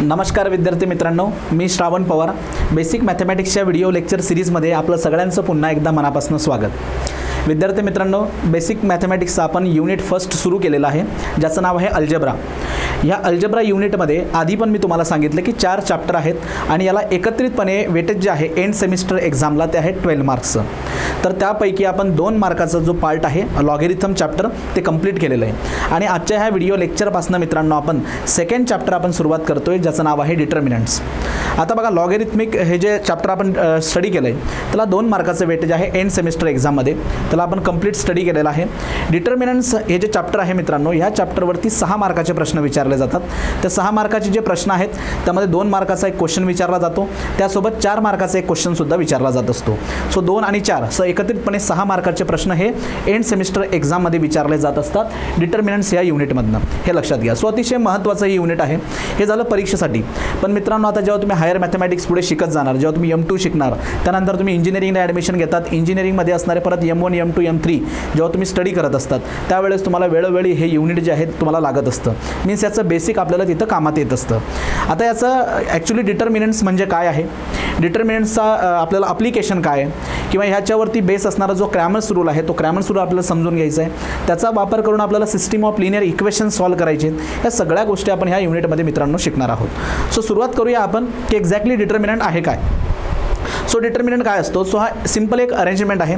नमस्कार विद्यार्थी मित्रांनो, मी श्रावण पवार. बेसिक मॅथमॅटिक्सच्या व्हिडिओ लेक्चर सिरीजमध्ये आपलं सगळ्यांचं पुन्हा एकदा मनापासून स्वागत. विद्यार्थी मित्रांनो, बेसिक मॅथमॅटिक्सचा आपण युनिट फर्स्ट सुरू केलेला आहे, ज्याचं नाव आहे अल्जेब्रा. या अल्जेब्रा युनिटमध्ये आधी पण मी तुम्हाला सांगितलं की 4 चॅप्टर आहेत आणि याला एकत्रितपणे वेटेज जे आहे एंड सेमिस्टर एक्झामला ते आहे 12 मार्क्सचं. तर त्यापैकी आपण 2 मार्काचा जो पार्ट आहे लॉगॅरिथम चॅप्टर ते कंप्लीट केलेलं आहे. आणि आजच्या ह्या व्हिडिओ लेक्चरपासून मित्रांनो आपण सेकंड चॅप्टर आपण सुरुवात करतोय, ज्याचं नाव आहे डिटर्मिनंट्स. आता बघा, लॉगॅरिथमिक हे जे चॅप्टर आपण स्टडी केलं आहे त्याला 2 मार्काचं वेटेज आहे एंड सेमिस्टर एक्झाममध्ये, त्याला आपण कंप्लीट स्टडी केलेला आहे. डिटर्मिनंट्स हे जे चॅप्टर आहे मित्रांनो, ह्या चॅप्टरवरती 6 मार्काचे प्रश्न विचारले जातात. त्या 6 मार्काचे जे प्रश्न आहेत त्यामध्ये 2 मार्काचा एक क्वेश्चन विचारला जातो, त्यासोबत 4 मार्काचा एक क्वेश्चनसुद्धा विचारला जात असतो. सो 2 आणि 4 असं एकत्रितपणे 6 मार्काचे प्रश्न हे एंड सेमिस्टर एक्झाममध्ये विचारले जात असतात डिटर्मिनंट्स या युनिटमधनं. हे लक्षात घ्या. सो अतिशय महत्त्वाचं हे युनिट आहे. हे झालं परीक्षेसाठी. पण मित्रांनो, आता जेव्हा तुम्ही हायर मॅथमॅटिक्स पुढे शिकत जाणार, जेव्हा तुम्ही M2 शिकणार, त्यानंतर तुम्ही इंजिनिअरिंगला ॲडमिशन घेतात, इंजिनिअरिंगमध्ये असणारे परत M1 M2 M3 जेव्हा तुम्ही स्टडी करत असतात त्यावेळेस तुम्हाला वेळोवेळी हे युनिट जे आहे तुम्हाला लागत असतं. मीन्स याचं बेसिक आपल्याला तिथं कामात येत असतं. आता याचं ॲक्च्युली डिटर्मिनंट्स म्हणजे काय आहे, डिटर्मिनंट्सचा आपल्याला अप्लिकेशन काय आहे, किंवा ह्याच्यावरती बेस असणारा जो क्रॅमर्स रूल आहे तो क्रॅमर्स रूल आपल्याला समजून घ्यायचा आहे. त्याचा वापर करून आपल्याला system of linear equation solve करायचे आहेत. या सगळ्या गोष्टी आपण ह्या युनिटमध्ये मित्रांनो शिकणार आहोत. सो सुरुवात करूया आपण की एक्झॅक्टली डिटर्मिनंट आहे काय. सो डिटर्मिनंट काय असतो. सो हा सिंपल एक अरेंजमेंट आहे.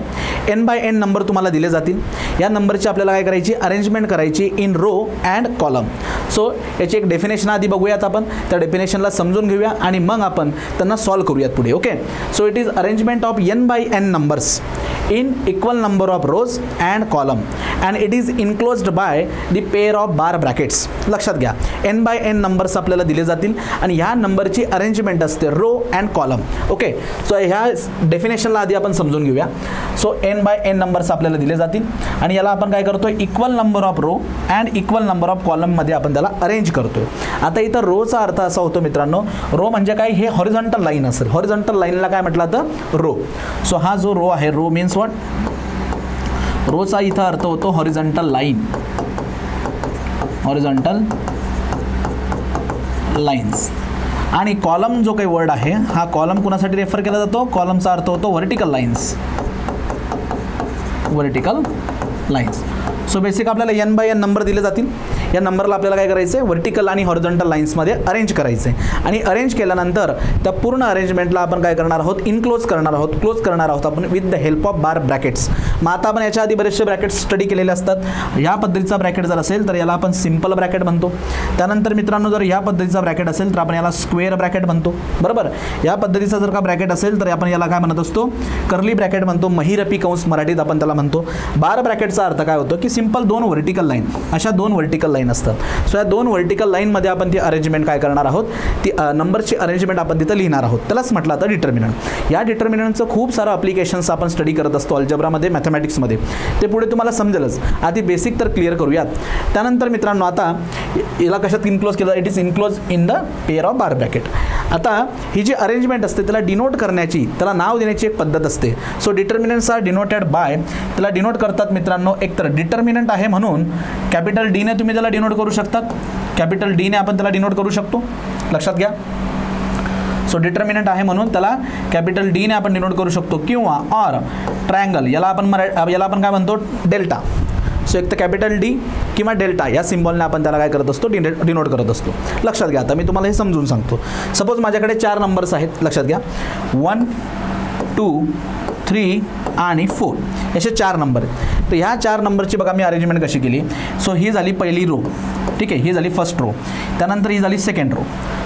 n/n नंबर तुम्हाला दिले जातील. या नंबरची आपल्याला काय करायची, अरेंजमेंट करायची in row and column. So याची एक डेफिनेशन आधी बघूयात आपण, त्या डेफिनेशनला समजून घेऊया आणि मग आपण त्यांना सॉल्व करूयात पुढे. Okay. So it is arrangement of n/n numbers in equal number of rows and column and it is enclosed by the pair of bar brackets. लक्षात घ्या, n/n नंबर्स आपल्याला दिले जातील आणि ह्या नंबरची अरेंजमेंट असते row and column. Okay. So ह्या डेफिनेशनला आधी आपण समजून घेऊया. सो n/n नंबर्स आपल्याला दिले जातील आणि याला आपण काय करतोय, equal number of row and equal number of कॉलममध्ये आपण त्याला अरेंज करतोय. आता इथं रोचा अर्थ असा होतो मित्रांनो, रो म्हणजे काय, हे हॉरिझॉन्टल लाईन असेल. हॉरिझॉन्टल लाईनला काय म्हटलं तर रो. सो हा जो रो आहे, रो मीन्स व्हॉट, रोचा इथं अर्थ होतो हॉरिझॉन्टल लाईन, हॉरिझॉन्टल लाईन्स. आणि कॉलम जो काही वर्ड आहे हा कॉलम कुणासाठी रेफर केला जातो, कॉलमचा अर्थ होतो vertical lines, vertical lines. So basic आपल्याला n/n नंबर दिले जातील. या नंबरला आपल्याला काय करायचं आहे, व्हर्टिकल आणि हॉरिझॉन्टल लाईन्समध्ये अरेंज करायचं आहे. आणि अरेंज केल्यानंतर त्या पूर्ण अरेंजमेंटला आपण काय करणार आहोत, इनक्लोज करणार आहोत, क्लोज करणार आहोत आपण with the help of bar brackets. मग आता आपण याच्या आधी बरेचसे ब्रॅकेट्स स्टडी केलेले असतात. ह्या पद्धतीचा ब्रॅकेट जर असेल तर याला आपण सिंपल ब्रॅकेट म्हणतो. त्यानंतर मित्रांनो, जर ह्या पद्धतीचा ब्रॅकेट असेल तर आपण याला स्क्वेअर ब्रॅकेट म्हणतो. बरोबर. या पद्धतीचा जर का ब्रॅकेट असेल तर आपण याला काय म्हणत असतो, कर्ली ब्रॅकेट म्हणतो, महिरपी कंस मराठीत आपण त्याला म्हणतो. बार ब्रॅकेटचा अर्थ काय होतो की सिंपल 2 व्हर्टिकल लाईन, अशा 2 व्हर्टिकल लाईन असतात. सो या 2 व्हर्टिकल लाईनमध्ये आपण ती अरेंजमेंट काय करणार आहोत, ती नंबरची अरेंजमेंट आपण तिथं लिहिणार आहोत. त्यालाच म्हटलं आता डिटर्मिनंट. या डिटर्मिनंटचं खूप सारं अप्लिकेशन्स आपण स्टडी करत असतो अल्जेब्रामध्ये, मॅथमॅटिक्समध्ये. ते पुढे तुम्हाला समजेलच. आधी बेसिक तर क्लिअर करूयात. त्यानंतर मित्रांनो, आता याला कशात इनक्लोज केलं, it is enclose in the pair of bar bracket. आता ही जी अरेंजमेंट असते त्याला डिनोट करण्याची, त्याला नाव देण्याची एक पद्धत असते. So determinants are denoted by, त्याला डिनोट करतात मित्रांनो, एकतर डिटर्मिनंट आहे म्हणून कॅपिटल डी ने तुम्ही त्याला डिनोट करू शकतात. कॅपिटल डी ने आपण त्याला डिनोट करू शकतो. लक्षात घ्या. सो डिटर्मिनंट आहे म्हणून त्याला कॅपिटल डी ने आपण डिनोट करू शकतो, किंवा ऑर ट्रायंगल, याला आपण काय म्हणतो, डेल्टा. सो एक तर कॅपिटल डी किंवा डेल्टा या सिम्बॉलने आपण त्याला काय करत असतो, डिनोट करत असतो. लक्षात घ्या. आता मी तुम्हाला हे समजून सांगतो. सपोज माझ्याकडे 4 नंबर्स आहेत. लक्षात घ्या, 1 2 3 आणि 4 असे 4 नंबर आहेत. तर ह्या 4 नंबरची बघा मी अरेंजमेंट कशी केली. सो ही झाली पहिली रो, ठीक आहे, ही झाली फर्स्ट रो, त्यानंतर ही झाली सेकंड रो.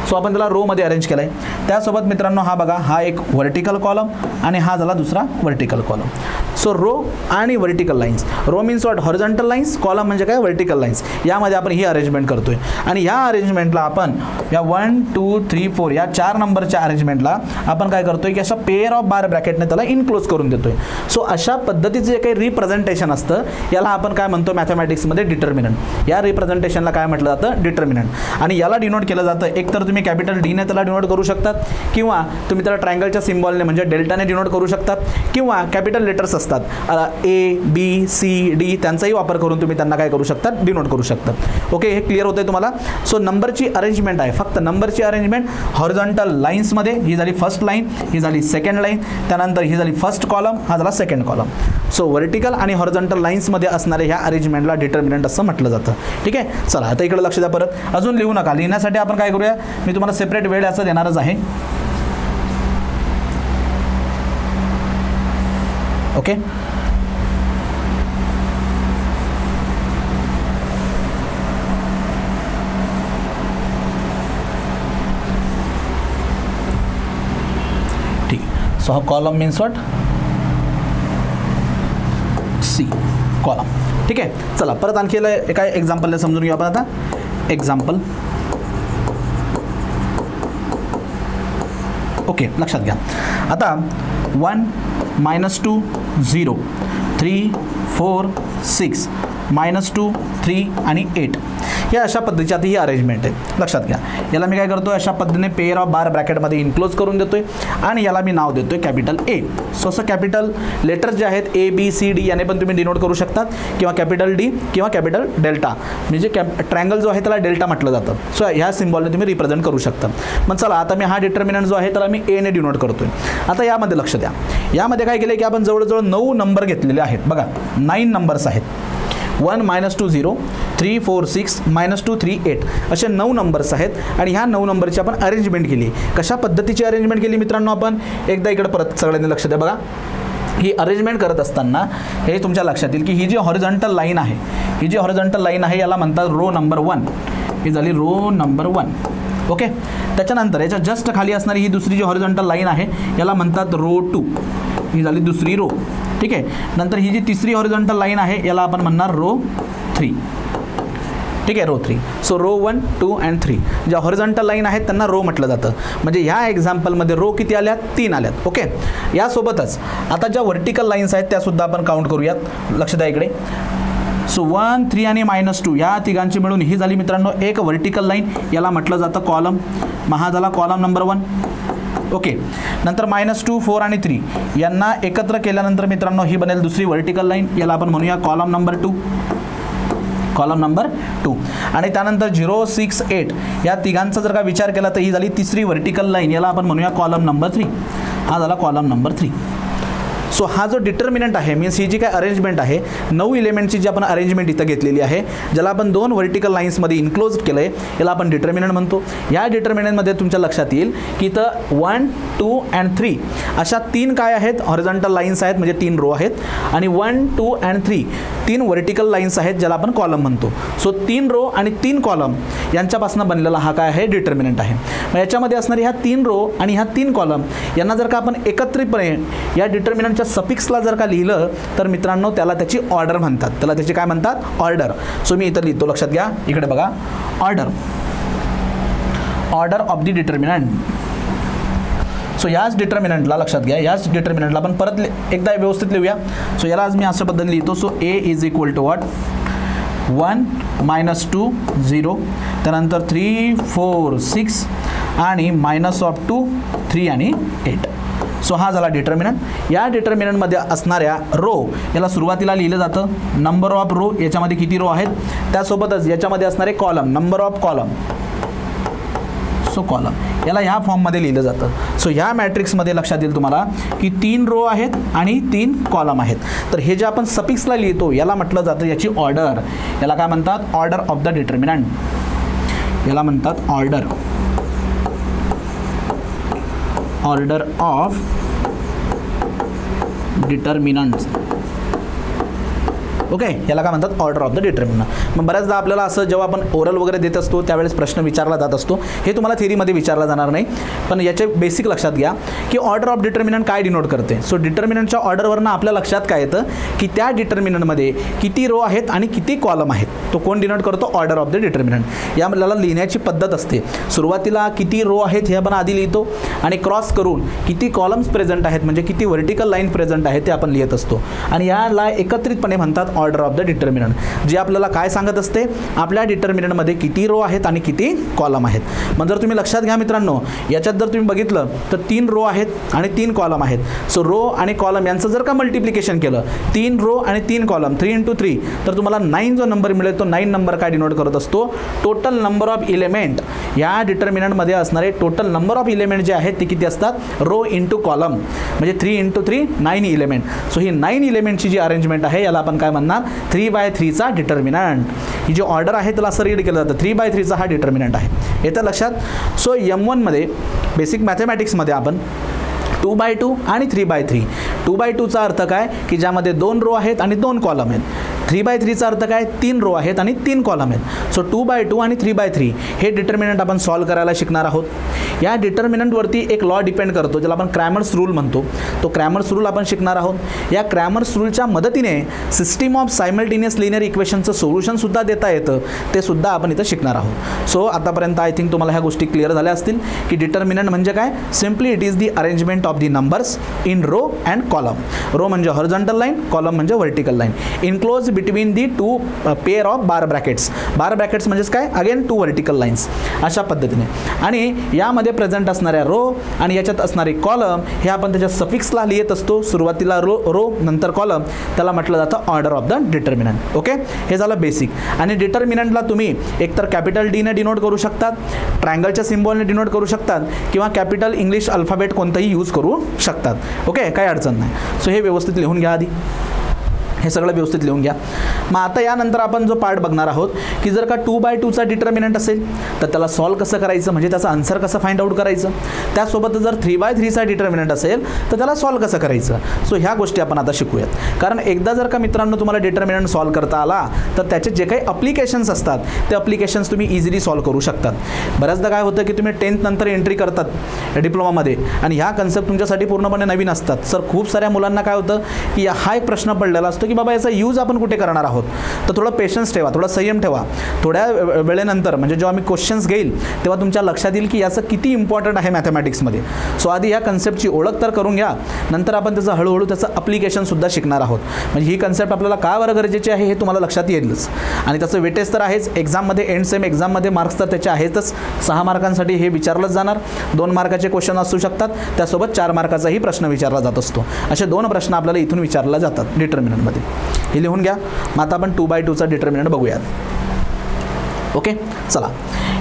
सो आपण त्याला रोमध्ये अरेंज केलं आहे. त्यासोबत मित्रांनो हा बघा, हा एक व्हर्टिकल कॉलम आणि हा झाला दुसरा व्हर्टिकल कॉलम. सो रो आणि vertical lines, row means what, horizontal lines, column म्हणजे काय, व्हर्टिकल लाईन्स. यामध्ये आपण ही अरेंजमेंट करतोय आणि या अरेंजमेंटला आपण या 1 2 3 4 या 4 नंबरच्या अरेंजमेंटला आपण काय करतोय की अशा पेअर ऑफ बार ब्रॅकेटने त्याला इनक्लोज करून देतोय. सो अशा पद्धतीचं जे काही रिप्रेझेंटेशन असतं याला आपण काय म्हणतो मॅथमॅटिक्समध्ये, डिटर्मिनंट. या रिप्रेझेंटेशनला काय म्हटलं जातं, डिटर्मिनंट. आणि याला डिनोट केलं जातं, एकतर तुम्ही कॅपिटल डी ने त्याला डिनोट करू शकतात, किंवा तुम्ही त्याला ट्रायंगलच्या सिम्बॉलने म्हणजे डेल्टाने डिनोट करू शकतात, किंवा कॅपिटल लेटर्स असतात असतात ए बी सी डी, त्यांचाही वापर करून तुम्ही त्यांना काय करू शकता, डिनोट करू शकता. ओके, हे क्लिअर होतं आहे तुम्हाला. सो नंबरची अरेंजमेंट आहे, फक्त नंबरची अरेंजमेंट हॉरिझॉन्टल लाईन्समध्ये. ही झाली फर्स्ट लाईन, ही झाली सेकंड लाईन, त्यानंतर ही झाली फर्स्ट कॉलम, हा झाला सेकंड कॉलम. सो व्हर्टिकल आणि हॉरिझॉन्टल लाईन्समध्ये असणाऱ्या ह्या अरेंजमेंटला डिटर्मिनंट असं म्हटलं जातं. ठीक आहे, चला आता इकडे लक्ष द्या. परत अजून लिहू नका, लिहिण्यासाठी आपण काय करूया, मी तुम्हाला सेपरेट वेळ याचा देणारच आहे. ओके, ठीक. सो हा column means what, C column. ठीक आहे, चला परत आणखी एका एक्झाम्पलला समजून घेऊ आपण. आता एक्झाम्पल. ओके, लक्षात घ्या. आता 1 -2 0 3 4 6 -2 3 आणि 8 हे अशा पद्धतीची आता ही अरेंजमेंट आहे. लक्षात घ्या, याला मी काय करतो, अशा पद्धतीने पेअर ऑफ बार ब्रॅकेटमध्ये इन्क्लोज करून देतोय आणि याला मी नाव देतोय कॅपिटल ए. सो असं कॅपिटल लेटर्स जे आहेत ए बी सी डी याने पण तुम्ही डिनोट करू शकतात, किंवा कॅपिटल डी किंवा कॅपिटल डेल्टा, म्हणजे ट्रायंगल जो आहे त्याला डेल्टा म्हटलं जातं. सो ह्या सिम्बॉलने तुम्ही रिप्रेझेंट करू शकता. मग चला आता मी हा डिटर्मिनंट जो आहे त्याला मी ए ने डिनोट करतोय. आता यामध्ये लक्ष द्या, यामध्ये काय केलं की आपण जवळजवळ 9 नंबर घेतलेले आहेत. बघा 9 नंबर्स आहेत. 1 -2 0 3 4 6 -2 3 8 असे 9 नंबर्स आहेत. आणि ह्या 9 नंबरची आपण अरेंजमेंट केली. कशा पद्धतीची अरेंजमेंट केली मित्रांनो आपण, एकदा इकडे परत सगळ्यांनी लक्ष द्या. बघा ही अरेंजमेंट करत असताना हे तुमच्या लक्षात येईल की ही जी हॉरिझॉन्टल लाईन आहे, ही जी हॉरिझॉन्टल लाईन आहे याला म्हणतात रो नंबर 1. ही झाली रो नंबर 1. ओके, त्याच्यानंतर याच्या जस्ट खाली असणारी ही दुसरी जी हॉरिझॉन्टल लाईन आहे याला म्हणतात रो 2. ही झाली दुसरी रो. ठीक आहे, नंतर ही जी तिसरी हॉरिझॉन्टल लाईन आहे याला आपण म्हणणार रो 3. ठीक आहे, रो 3. सो रो 1 2 अँड 3 ज्या हॉरिझॉन्टल लाईन आहेत त्यांना रो म्हटलं जातं. म्हणजे ह्या एक्झाम्पलमध्ये रो किती आल्यात, 3 आल्यात. ओके, यासोबतच आता ज्या व्हर्टिकल लाईन्स आहेत त्यासुद्धा आपण काउंट करूयात. लक्ष द्या इकडे. सो 1 3 आणि -2 या तिघांची मिळून ही झाली मित्रांनो एक व्हर्टिकल लाईन, याला म्हटलं जातं कॉलम. मग हा झाला कॉलम नंबर 1. ओके, नंतर -2 4 आणि 3 यांना एकत्र केल्यानंतर मित्रांनो ही बनेल दुसरी व्हर्टिकल लाईन, याला आपण म्हणूया कॉलम नंबर 2. Column number 2. आणि त्यानंतर 0 6 8 या तिघांचा जर का विचार केला तर ही झाली तिसरी व्हर्टिकल लाईन, याला आपण म्हणूया कॉलम नंबर 3. हा झाला कॉलम नंबर 3. सो हा जो डिटर्मिनंट आहे मीन्स ही जी काय अरेंजमेंट आहे 9 एलिमेंटची जी आपण अरेंजमेंट इथं घेतलेली आहे, ज्याला आपण 2 व्हर्टिकल लाईन्समध्ये इन्क्लोज केलं आहे, याला आपण डिटर्मिनंट म्हणतो. या डिटर्मिनंटमध्ये तुमच्या लक्षात येईल की इथं 1 2 अँड 3 अशा 3 काय आहेत, हॉरिझॉन्टल लाईन्स आहेत, म्हणजे 3 रो आहेत. आणि 1 2 अँड 3 3 व्हर्टिकल लाईन्स आहेत, ज्याला आपण कॉलम म्हणतो. सो 3 रो आणि 3 कॉलम यांच्यापासून बनलेला हा काय आहे, डिटर्मिनंट आहे. मग याच्यामध्ये असणारी ह्या 3 रो आणि ह्या 3 कॉलम यांना जर का आपण एकत्रितपणे या डिटर्मिनंटच्या सफिक्सला जर का लिहिलं तर मित्रांनो त्याला त्याची ऑर्डर म्हणतात. त्याला त्याची काय म्हणतात, ऑर्डर. सो मी इथं लिहितो, लक्षात घ्या. इकडे बघा, order, order of the determinant. So याच डिटर्मिनंटला लक्षात घ्या, याच डिटर्मिनंटला आपण परत एकदा व्यवस्थित लिहूया. सो याला आज मी अशा पद्धतीने लिहितो. So A is equal to what, 1 -2 0 त्यानंतर 3 4 6 आणि -2 3 आणि 8. सो हा झाला डिटर्मिनंट. या डिटर्मिनंटमध्ये असणाऱ्या रो याला सुरुवातीला लिहिलं जातं नंबर ऑफ रो, याच्यामध्ये किती रो आहेत, त्यासोबतच याच्यामध्ये असणारे column, number of column. So column याला ह्या फॉर्ममध्ये लिहिलं जातं. सो ह्या मॅट्रिक्समध्ये लक्षात येईल तुम्हाला की 3 रो आहेत आणि 3 कॉलम आहेत. तर हे जे आपण सफिक्सला लिहितो याला म्हटलं जातं याची ऑर्डर. याला काय म्हणतात, ऑर्डर ऑफ द डिटर्मिनंट. याला म्हणतात order, order of determinants. Okay, याला काय म्हणतात, ऑर्डर ऑफ द डिटर्मिनंट. मग बऱ्याचदा आपल्याला असं जेव्हा आपण ओरल वगैरे देत असतो त्यावेळेस प्रश्न विचारला जात असतो. हे तुम्हाला थिअरीमध्ये विचारला जाणार नाही, पण याचे बेसिक लक्षात घ्या की ऑर्डर ऑफ डिटर्मिनंट काय डिनोट करते. सो डिटर्मिनंटच्या ऑर्डरवरनं आपल्या लक्षात काय येतं की त्या डिटर्मिनंटमध्ये किती रो आहेत आणि किती कॉलम आहेत, तो कोण डिनोट करतो, ऑर्डर ऑफ द डिटर्मिनंट. या आपल्याला लिहिण्याची पद्धत असते. सुरुवातीला किती रो आहेत हे आपण आधी लिहितो आणि क्रॉस करून किती कॉलम्स प्रेझेंट आहेत, म्हणजे किती व्हर्टिकल लाईन प्रेझेंट आहेत ते आपण लिहित असतो. आणि याला एकत्रितपणे म्हणतात ऑर्डर ऑफ द डिटर्मिनंट, जी आपल्याला काय सांगत असते, आपल्या डिटर्मिनंटमध्ये किती रो आहेत आणि किती कॉलम आहेत. मग जर तुम्ही लक्षात घ्या मित्रांनो, याच्यात जर तुम्ही बघितलं तर 3 रो आहेत आणि 3 कॉलम आहेत. सो रो आणि कॉलम यांचं जर का मल्टिप्लिकेशन केलं, 3 रो आणि 3 कॉलम, 3 × 3, तर तुम्हाला 9 जो नंबर मिळेल तो 9 नंबर काय डिनोट करत असतो, टोटल नंबर ऑफ इलेमेंट. या डिटर्मिनंटमध्ये असणारे टोटल नंबर ऑफ इलेमेंट जे आहेत ते किती असतात, रो इंटू कॉलम, म्हणजे 3 × 3 9 इलेमेंट. सो ही 9 इलेमेंटची जी अरेंजमेंट आहे याला आपण काय म्हणणार, 3/3 चा डिटर्मिनंट. ही जी ऑर्डर आहे त्याला असं रीड केलं जातं, 3/3 चा हा डिटर्मिनंट आहे. येतं लक्षात. सो M1 मध्ये बेसिक मॅथमॅटिक्समध्ये आपण 2/2 आणि 3/3. 2/2 चा अर्थ काय की ज्यामध्ये 2 रो आहेत आणि 2 कॉलम आहेत. 3/3 चा अर्थ काय, 3 रो आहेत आणि 3 कॉलम आहेत. सो 2/2 आणि 3/3 हे डिटर्मिनंट आपण सॉल्व करायला शिकणार आहोत. या डिटर्मिनंटवरती एक लॉ डिपेंड करतो ज्याला आपण क्रॅमर्स रूल म्हणतो. तो क्रॅमर्स रूल आपण शिकणार आहोत. या क्रॅमर्स रूलच्या मदतीने सिस्टीम ऑफ सायमल्टेनियस लिनियर इक्वेशनचं सोल्युशनसुद्धा देता येतं, ते सुद्धा आपण इथं शिकणार आहोत. सो आतापर्यंत आय थिंक तुम्हाला ह्या गोष्टी क्लिअर झाल्या असतील की डिटर्मिनंट म्हणजे काय. Simply it is the arrangement of the numbers in row and column. Row म्हणजे हॉरिझॉन्टल लाईन, कॉलम म्हणजे vertical line, enclose between the 2 pair of bar brackets. Bar brackets म्हणजेच काय, अगेन 2 व्हर्टिकल लाईन्स, अशा पद्धतीने. आणि यामध्ये प्रेझेंट असणाऱ्या row आणि याच्यात असणारे कॉलम हे आपण त्याच्या सफिक्सला लिहित असतो. सुरुवातीला रो नंतर कॉलम, त्याला म्हटलं जातं order of the determinant. Okay, हे झालं बेसिक. आणि डिटर्मिनंटला तुम्ही एकतर कॅपिटल डी ने डिनोट करू शकतात, ट्रायंगलच्या सिम्बॉलने डिनोट करू शकतात, किंवा कॅपिटल इंग्लिश अल्फाबेट कोणताही यूज करू शकतात. ओके, काही अडचण नाही. सो हे व्यवस्थित लिहून घ्या आधी, हे सगळं व्यवस्थित लिहून घ्या. मग आता यानंतर आपण जो पार्ट बघणार आहोत की जर का 2/2 चा डिटर्मिनंट असेल तर त्याला सॉल्व कसं करायचं, म्हणजे त्याचा आन्सर कसं फाइंड आउट करायचं. त्यासोबत जर 3/3 चा डिटर्मिनंट असेल तर त्याला सॉल्व कसं करायचं. सो ह्या गोष्टी आपण आता शिकूयात. कारण एकदा जर का मित्रांनो तुम्हाला डिटर्मिनंट सॉल्व करता आला तर त्याचे जे काही अप्लिकेशन्स असतात ते अप्लिकेशन्स तुम्ही इझिली सॉल्व करू शकतात. बऱ्याचदा काय होतं की तुम्ही 10th नंतर एंट्री करतात डिप्लोमामध्ये आणि ह्या कन्सेप्ट तुमच्यासाठी पूर्णपणे नवीन असतात. सर खूप साऱ्या मुलांना काय होतं की हा एक प्रश्न पडलेला असतो की बाबा याचा यूज आपण कुठे करणार आहोत. तर थोडं पेशन्स ठेवा, थोडा संयम ठेवा. थोड्या वेळेनंतर म्हणजे जेव्हा मी क्वेश्चन्स घेईल तेव्हा तुमच्या लक्षात येईल की याचं किती इम्पॉर्टंट आहे मॅथमॅटिक्समध्ये. सो आधी ह्या कन्सेप्टची ओळख तर करून घ्या, नंतर आपण त्याचं हळूहळू त्याचं अप्लिकेशनसुद्धा शिकणार आहोत. म्हणजे ही कन्सेप्ट आपल्याला का बरं गरजेची आहे हे तुम्हाला लक्षात येईलच. आणि त्याचं वेटेज तर आहेच. एक्झाममध्ये एंड सेम एक्झाममध्ये मार्क्स तर त्याचे आहेतच. 6 मार्कांसाठी हे विचारलंच जाणार. 2 मार्काचे क्वेश्चन असू शकतात, त्यासोबत 4 मार्काचाही प्रश्न विचारला जात असतो. असे 2 प्रश्न आपल्याला इथून विचारले जातात डिटर्मिनंटमध्ये. हे लिहून घ्या. मग आता आपण 2/2 चा डिटर्मिनंट बघूयात. ओके, चला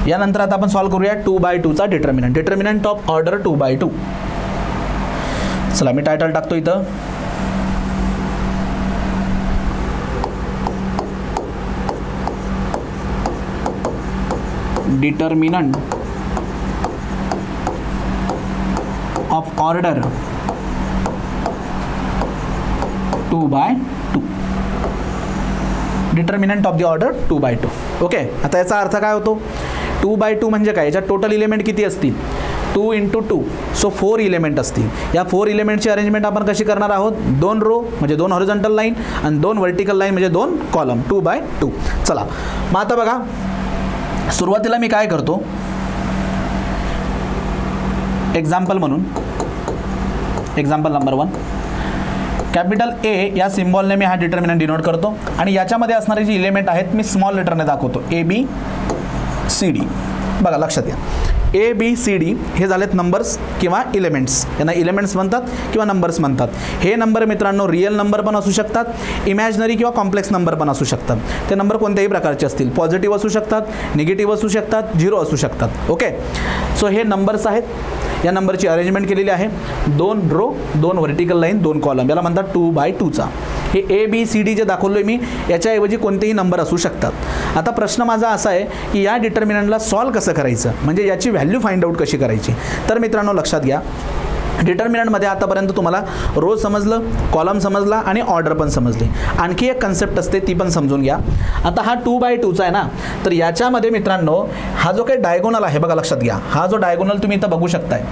यानंतर आता आपण सॉल्व करूया 2/2 चा डिटर्मिनंट. Determinant of order 2/2. चला मी टायटल टाकतो इथं. Determinant of order 2/2. Determinant of the order 2/2. Okay, आता याचा अर्थ काय होतो. 2/2 म्हणजे काय, याच्यात टोटल इलेमेंट किती असतील, 2 × 2. सो 4 इलेमेंट असतील. या 4 इलेमेंटची अरेंजमेंट आपण कशी करणार आहोत, 2 रो म्हणजे 2 हॉरिझॉन्टल लाईन आणि 2 व्हर्टिकल लाईन म्हणजे 2 कॉलम. 2/2. चला मग आता बघा, सुरुवातीला मी काय करतो, एक्झाम्पल म्हणून एक्झाम्पल नंबर 1 कॅपिटल ए या सिम्बॉलने मी हा डिटर्मिनंट डिनोट करतो आणि याच्यामध्ये असणारे जे इलेमेंट आहेत मी स्मॉल लेटरने दाखवतो, ABCD. बघा लक्षात घ्या, ABCD हे झालेत नंबर्स किंवा इलेमेंट्स. यांना इलेमेंट्स म्हणतात किंवा नंबर्स म्हणतात. हे नंबर मित्रांनो रिअल नंबर पण असू शकतात, इमॅजिनरी किंवा कॉम्प्लेक्स नंबर पण असू शकतात. ते नंबर कोणत्याही प्रकारचे असतील, पॉझिटिव्ह असू शकतात, निगेटिव्ह असू शकतात, 0 असू शकतात. ओके, सो हे नंबर्स आहेत. या नंबरची अरेंजमेंट केलेली आहे, 2 रो 2 व्हर्टिकल लाईन 2 कॉलम, याला म्हणतात 2/2 चा. हे ABCD जे दाखवलोय मी याच्याऐवजी कोणतेही नंबर असू शकतात. आता प्रश्न माझा असा आहे की या डिटर्मिनंटला सॉल्व कसं करायचं, म्हणजे याची व्हॅल्यू फाइंड आउट कशी करायची. तर मित्रांनो लक्षात घ्या, डिटर्मिनंटमध्ये आतापर्यंत तुम्हाला रो समजलं, कॉलम समजला आणि ऑर्डर पण समजली. आणखी एक कन्सेप्ट असते ती पण समजून घ्या. आता हा 2/2 चा आहे ना, तर याच्यामध्ये मित्रांनो हा जो काही डायगोनल आहे बघा लक्षात घ्या, हा जो डायगोनल तुम्ही इथं बघू शकताय,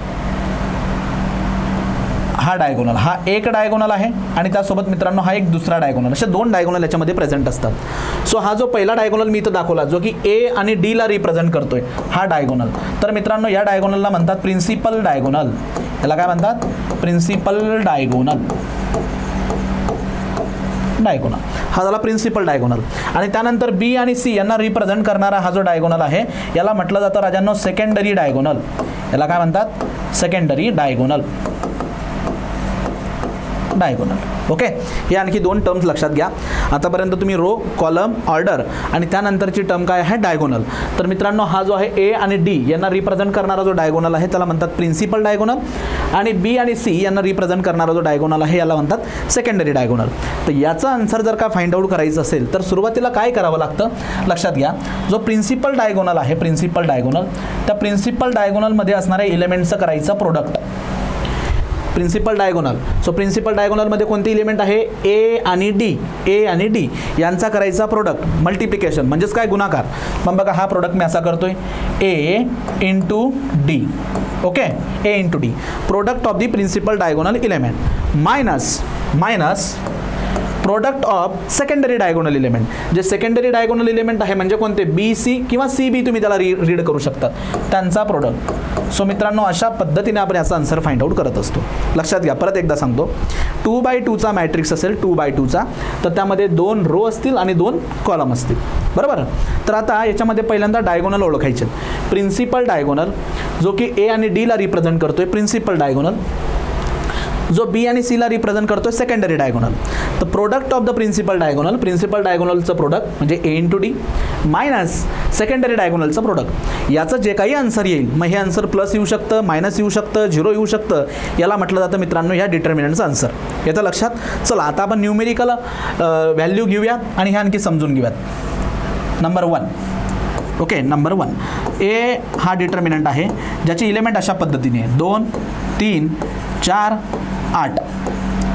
हा डायगोनल, हा एक डायगोनल आहे आणि त्यासोबत मित्रांनो हा एक दुसरा डायगोनल, असे 2 डायगोनल याच्यामध्ये प्रेझेंट असतात. सो हा जो पहिला डायगोनल मी इथं दाखवला जो की A आणि D ला रिप्रेझेंट करतोय, हा डायगोनल. तर मित्रांनो या डायगोनलला म्हणतात प्रिन्सिपल डायगोनल. याला काय म्हणतात, प्रिन्सिपल डायगोनल. डायगोनल, हा झाला प्रिन्सिपल डायगोनल. आणि त्यानंतर बी आणि सी यांना रिप्रेझेंट करणारा हा जो डायगोनल आहे याला म्हटलं जातं राजांनो सेकंडरी डायगोनल. याला काय म्हणतात? Secondary diagonal. ओके, हे आणखी दोन टर्म्स लक्षात घ्या. आतापर्यंत तुम्ही रो, कॉलम, ऑर्डर आणि त्यानंतरची टर्म काय आहे? डायगोनल. तर मित्रांनो हा जो आहे ए आणि डी यांना रिप्रेझेंट करणारा जो डायगोनल आहे त्याला म्हणतात प्रिन्सिपल डायगोनल. आणि बी आणि सी यांना रिप्रेझेंट करणारा जो डायगोनल आहे याला म्हणतात सेकंडरी डायगोनल. तर याचा आन्सर जर का फाइंड आउट करायचं असेल तर सुरुवातीला काय करावं लागतं? लक्षात घ्या, जो प्रिन्सिपल डायगोनल आहे, प्रिन्सिपल डायगोनल, त्या प्रिन्सिपल डायगोनलमध्ये असणाऱ्या इलेमेंटचं करायचं product. Principal diagonal. So principal डायगोनलमध्ये कोणते इलिमेंट आहे? ए आणि डी. ए आणि डी यांचा करायचा प्रोडक्ट, मल्टिप्लिकेशन म्हणजेच काय? गुणाकार. मग बघा हा प्रोडक्ट मी असा करतोय, A into D. Okay, A into D product of the principal diagonal element minus product of secondary diagonal element. जे सेकंडरी डायगोनल इलिमेंट आहे म्हणजे कोणते? बी सी किंवा सी बी तुम्ही त्याला रीड करू शकता, त्यांचा प्रोडक्ट. सो मित्रांनो अशा पद्धतीने आपण याचा आन्सर फाइंड आउट करत असतो. लक्षात घ्या, परत एकदा सांगतो, 2x2चा मॅट्रिक्स असेल 2x2चा, तर त्यामध्ये 2 रो असतील आणि 2 कॉलम असतील. बरोबर. तर आता याच्यामध्ये पहिल्यांदा डायगोनल ओळखायचे. प्रिन्सिपल डायगोनल जो की ए आणि डीला रिप्रेझेंट करतोय प्रिन्सिपल डायगोनल, जो बी आणि सीला रिप्रेझेंट करतोय सेकंडरी डायगोनल. तर product of the principal diagonal, principal डायगोनलचं प्रोडक्ट म्हणजे A into D minus secondary डायगोनलचं प्रोडक्ट. याचं जे काही आन्सर येईल, मग हे आन्सर प्लस येऊ शकतं, मायनस येऊ शकतं, 0 येऊ शकतं. याला म्हटलं जातं मित्रांनो ह्या डिटर्मिनंटचं आन्सर. येतं लक्षात? चला आता आपण न्यूमेरिकल व्हॅल्यू घेऊयात आणि हे आणखी समजून घेऊयात. नंबर 1. ओके, नंबर 1 ए हा डिटर्मिनंट आहे ज्याचे इलेमेंट अशा पद्धतीने 2, 3, 4, 8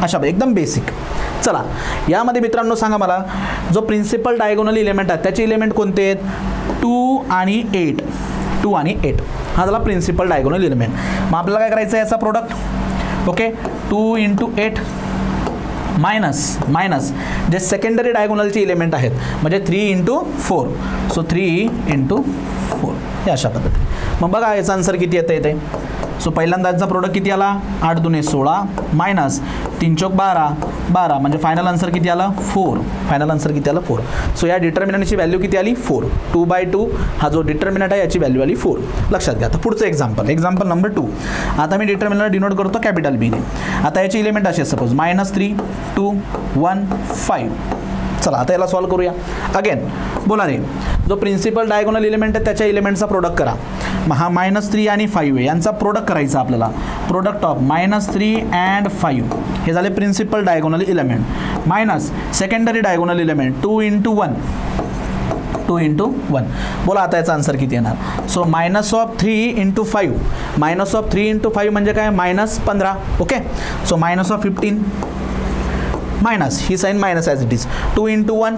अशा एकदम बेसिक. चला यामध्ये मित्रांनो सांगा मला, जो प्रिन्सिपल डायगोनल इलेमेंट आहे त्याचे इलेमेंट कोणते आहेत? 2 आणि 8. 2 आणि 8 हा झाला प्रिन्सिपल डायगोनल इलेमेंट. मग आपल्याला काय करायचं आहे याचा प्रोडक्ट? ओके, 2 इंटू 8 मायनस जे सेकंडरी डायगोनलचे इलेमेंट आहेत म्हणजे 3 इंटू 4. सो 3 इंटू 4 हे अशा पद्धतीने. मग बघा याचा आन्सर किती येतं इथे. सो पहिल्यांदा याचा प्रोडक्ट किती आला? 8 दुने 16 मायनस 3 चौक 12 म्हणजे फायनल आन्सर किती आला? 4. फायनल आन्सर किती आला? 4. सो या डिटर्मिनंटची व्हॅल्यू किती आली? 4. 2/2 हा जो डिटर्मिनंट आहे याची व्हॅल्यू आली 4. लक्षात घ्या. आता पुढचं एक्झाम्पल नंबर 2. आता मी डिटर्मिनंट डिनोट करतो कॅपिटल बीने. आता याची इलेमेंट असे सपोज -3, 2, 1, 5. चला आता याला सॉल्व करूया. अगेन बोला रे, जो प्रिन्सिपल डायगोनल इलेमेंट आहे त्याच्या इलेमेंटचा प्रोडक्ट करा. मग हा -3 आणि 5 आहे यांचा प्रोडक्ट करायचा आपल्याला. प्रोडक्ट ऑफ -3 अँड 5 हे झाले principal diagonal element minus secondary diagonal element 2 into 1. 2 into 1. बोला आता याचा आन्सर किती येणार? So -3 into 5. -3 इंटू 5 म्हणजे काय? -15. ओके, सो -15 मायनस ही sign minus as it is. 2 into 1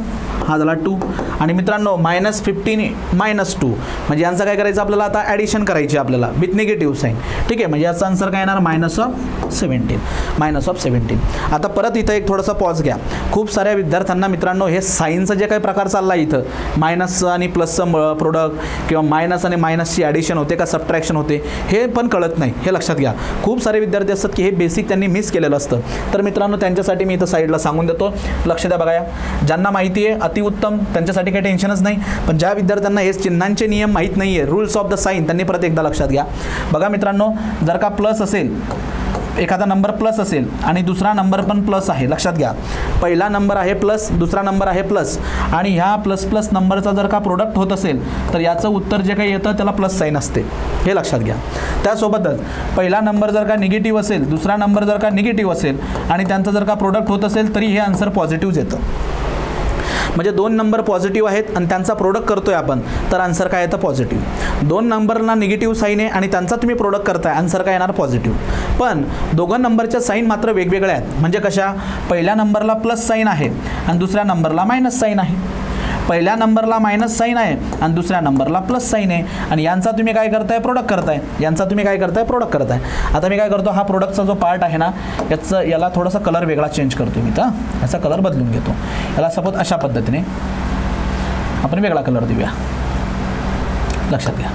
हा झाला 2. आणि मित्रांनो -15 -2 म्हणजे यांचं काय करायचं आपल्याला? आता ॲडिशन करायची आपल्याला विथ निगेटिव्ह साईन. ठीक आहे, म्हणजे याचा आन्सर काय येणार? -17. आता परत इथं एक थोडंसं पॉज घ्या. खूप साऱ्या विद्यार्थ्यांना मित्रांनो हे साईनचं जे काही प्रकार चालला आहे इथं, मायनसचं आणि प्लसचं प्रोडक्ट किंवा मायनस आणि मायनसची ॲडिशन होते का सबट्रॅक्शन होते हे पण कळत नाही. हे लक्षात घ्या. खूप सारे विद्यार्थी असतात की हे बेसिक त्यांनी मिस केलेलं असतं. तर मित्रांनो त्यांच्यासाठी मी इथं साईडला सांगून देतो. लक्ष द्या. बघा, ज्यांना माहिती आहे अतिउत्तम, त्यांच्यासाठी काही टेन्शनच नाही. पण ज्या विद्यार्थ्यांना हे चिन्हांचे नियम माहीत नाही आहे, रूल्स ऑफ द साईन, त्यांनी परत एकदा लक्षात घ्या. बघा मित्रांनो, जर का प्लस असेल, एखादा नंबर प्लस असेल आणि दुसरा नंबर पण प्लस आहे, लक्षात घ्या, पहिला नंबर आहे प्लस, दुसरा नंबर आहे प्लस, आणि ह्या प्लस प्लस नंबरचा जर का प्रोडक्ट होत असेल तर याचं उत्तर जे काही येतं त्याला प्लस साईन असते. हे लक्षात घ्या. त्यासोबतच पहिला नंबर जर का निगेटिव्ह असेल, दुसरा नंबर जर का निगेटिव्ह असेल आणि त्यांचं जर का प्रोडक्ट होत असेल तरी हे आन्सर पॉझिटिव्ह येतं. म्हणजे 2 नंबर पॉझिटिव्ह आहेत आणि त्यांचा प्रोडक्ट करतोय आपण, तर आन्सर काय येतं? पॉझिटिव्ह. 2 नंबरला निगेटिव्ह साईन आहे आणि त्यांचा तुम्ही प्रोडक्ट करताय, आन्सर काय येणार? पॉझिटिव्ह. पण दोघं नंबरच्या साईन मात्र वेगवेगळ्या आहेत. म्हणजे कशा? पहिल्या नंबरला प्लस साईन आहे आणि दुसऱ्या नंबरला मायनस साईन आहे. पहिल्या नंबरला मायनस साईन आहे आणि दुसऱ्या नंबरला प्लस साईन आहे, आणि यांचा तुम्ही काय करताय? प्रोडक्ट करताय. यांचा तुम्ही काय करताय? प्रोडक्ट करताय. आता मी काय करतो, हा प्रोडक्टचा जो पार्ट आहे ना याला थोडासा कलर वेगळा चेंज करतो मी. तर याचा कलर बदलून घेतो. याला सपोज अशा पद्धतीने आपण वेगळा कलर देऊया. लक्षात घ्या.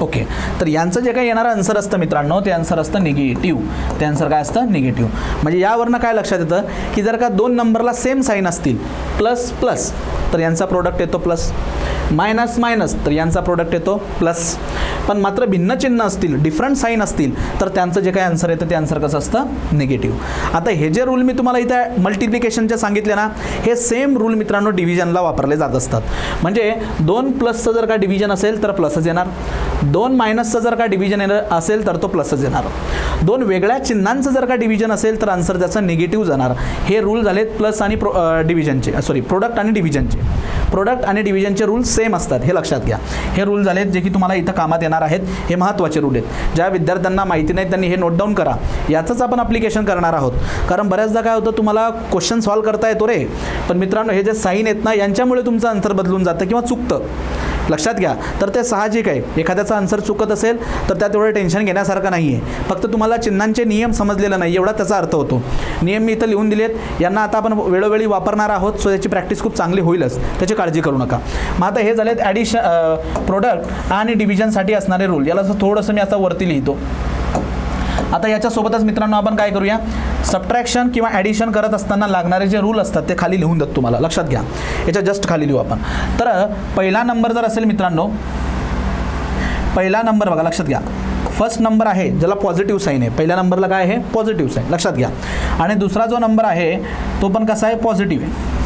ओके, तर यांचं जे काही येणारं आन्सर असतं मित्रांनो ते आन्सर असतं निगेटिव्ह. ते आन्सर काय असतं? निगेटिव्ह. म्हणजे यावरनं काय लक्षात येतं की जर का दोन नंबरला सेम साईन असतील, प्लस प्लस, तर यांचा प्रोडक्ट येतो प्लस, मायनस मायनस, तर यांचा प्रोडक्ट येतो प्लस. पण मात्र भिन्न चिन्ह असतील, डिफरंट साईन असतील, तर त्यांचं जे काही आन्सर येतं ते आन्सर कसं असतं? निगेटिव्ह. आता हे जे रूल मी तुम्हाला इथं मल्टिप्लिकेशनचे सांगितले ना, हे सेम रूल मित्रांनो डिव्हिजनला वापरले जात असतात. म्हणजे 2 प्लसचं जर का डिव्हिजन असेल तर प्लसच येणार, 2 मायनसचं जर का डिव्हिजन असेल तर तो प्लसच येणार, 2 वेगळ्या चिन्हांचं जर का डिव्हिजन असेल तर आन्सर त्याचं निगेटिव्ह जाणार. हे रूल झालेत प्लस आणि डिव्हिजनचे, सॉरी प्रोडक्ट आणि डिव्हिजनचे. प्रोडक्ट आणि डिव्हिजनचे रूल सेम असतात, हे लक्षात घ्या. हे रूल झालेत जे की तुम्हाला इथं कामात येणार आहेत. हे महत्त्वाचे रूल आहेत. ज्या विद्यार्थ्यांना माहिती नाही त्यांनी हे नोट डाऊन करा. याचंच आपण ॲप्लिकेशन करणार आहोत. कारण बऱ्याचदा काय होतं, तुम्हाला क्वेश्चन सॉल्व करता येतो रे, पण मित्रांनो हे जे साईन आहेत ना यांच्यामुळे तुमचं आन्सर बदलून जातं किंवा चुकतं. लक्षात घ्या. तर ते साहजिक आहे. एखाद्याचा आन्सर चुकत असेल तर त्यात एवढं टेन्शन घेण्यासारखं नाही आहे. फक्त तुम्हाला चिन्हांचे नियम समजलेलं नाही एवढा त्याचा अर्थ होतो. नियम मी इथं लिहून दिलेत, यांना आता आपण वेळोवेळी वापरणार आहोत. सो याची प्रॅक्टिस खूप चांगली होईलच, त्याची काळजी करू नका. मग आता हे झालेत प्रोडक्ट आणि डिव्हिजनसाठी असणारे रूल. याला थोडंसं मी आता वरती लिहितो. आता याच्यासोबतच मित्रांनो आपण काय करूया, सबट्रॅक्शन किंवा ॲडिशन करत असताना लागणारे जे रूल असतात ते खाली लिहून देतो तुम्हाला. लक्षात घ्या, याच्या जस्ट खाली लिहू आपण. तर पहिला नंबर जर असेल मित्रांनो, पहिला नंबर बघा लक्षात घ्या, फर्स्ट नंबर आहे ज्याला पॉझिटिव्ह साईन आहे, पहिल्या नंबरला काय आहे? Positive sign. लक्षात घ्या. आणि दुसरा जो नंबर आहे तो पण कसा आहे? पॉझिटिव्ह आहे.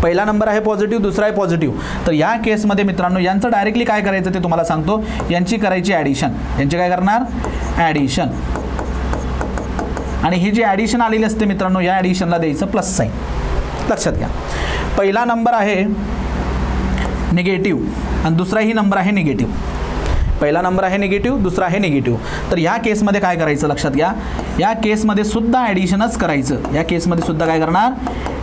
पहिला नंबर आहे पॉझिटिव्ह, दुसरा आहे पॉझिटिव्ह. तर या केसमध्ये मित्रांनो यांचं डायरेक्टली काय करायचं ते तुम्हाला सांगतो. यांची करायची ॲडिशन. यांची काय करणार? ॲडिशन. आणि ही जी ॲडिशन आलेली असते मित्रांनो या ॲडिशनला द्यायचं प्लस साईन. लक्षात घ्या. पहिला नंबर आहे निगेटिव्ह आणि दुसराही नंबर आहे निगेटिव्ह. पहिला नंबर आहे निगेटिव्ह, दुसरा आहे निगेटिव्ह. तर या केसमध्ये काय करायचं? लक्षात घ्या. या केसमध्ये सुद्धा ॲडिशनच करायचं. या केसमध्ये सुद्धा काय करणार?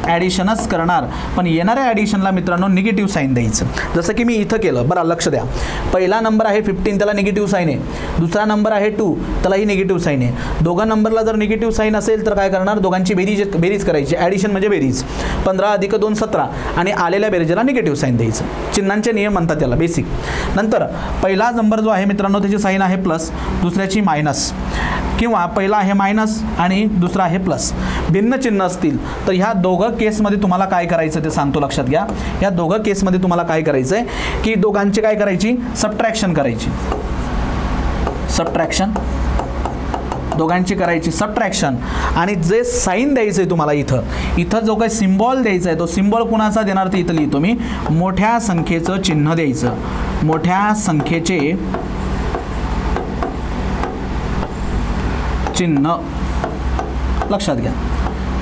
ॲडिशनच करणार. पण येणाऱ्या ॲडिशनला मित्रांनो निगेटिव्ह साईन द्यायचं. जसं की मी इथं केलं. बरं लक्ष द्या. पहिला नंबर आहे 15 त्याला निगेटिव्ह साईन आहे. दुसरा नंबर आहे 2 त्यालाही निगेटिव्ह साईन आहे. दोघा नंबरला जर निगेटिव्ह साईन असेल तर काय करणार? दोघांची बेरीज करायची. ॲडिशन म्हणजे बेरीज. 15 अधिक 2 17 आणि आलेल्या बेरीजला निगेटिव्ह साईन द्यायचं. चिन्हांचे नियम म्हणतात त्याला बेसिक. नंतर पहिला नंबर जो आहे मित्रांनो त्याची साईन आहे प्लस, दुसऱ्याची मायनस, किंवा पहिला आहे मायनस आणि दुसरा आहे प्लस. भिन्न चिन्ह असतील तर ह्या दोघं केसमध्ये तुम्हाला काय करायचं ते सांगतो. लक्षात घ्या. या दोघं केसमध्ये तुम्हाला काय करायचं आहे की दोघांची काय करायची? सबट्रॅक्शन करायची. सबट्रॅक्शन, दोघांची करायची सबट्रॅक्शन. आणि जे साईन द्यायचं आहे तुम्हाला इथं जो काही सिम्बॉल द्यायचा आहे तो सिम्बॉल कुणाचा देणार ते इथं लिहितो मी. मोठ्या संख्येचं चिन्ह द्यायचं. मोठ्या संख्येचे चिन्ह. लक्षात घ्या.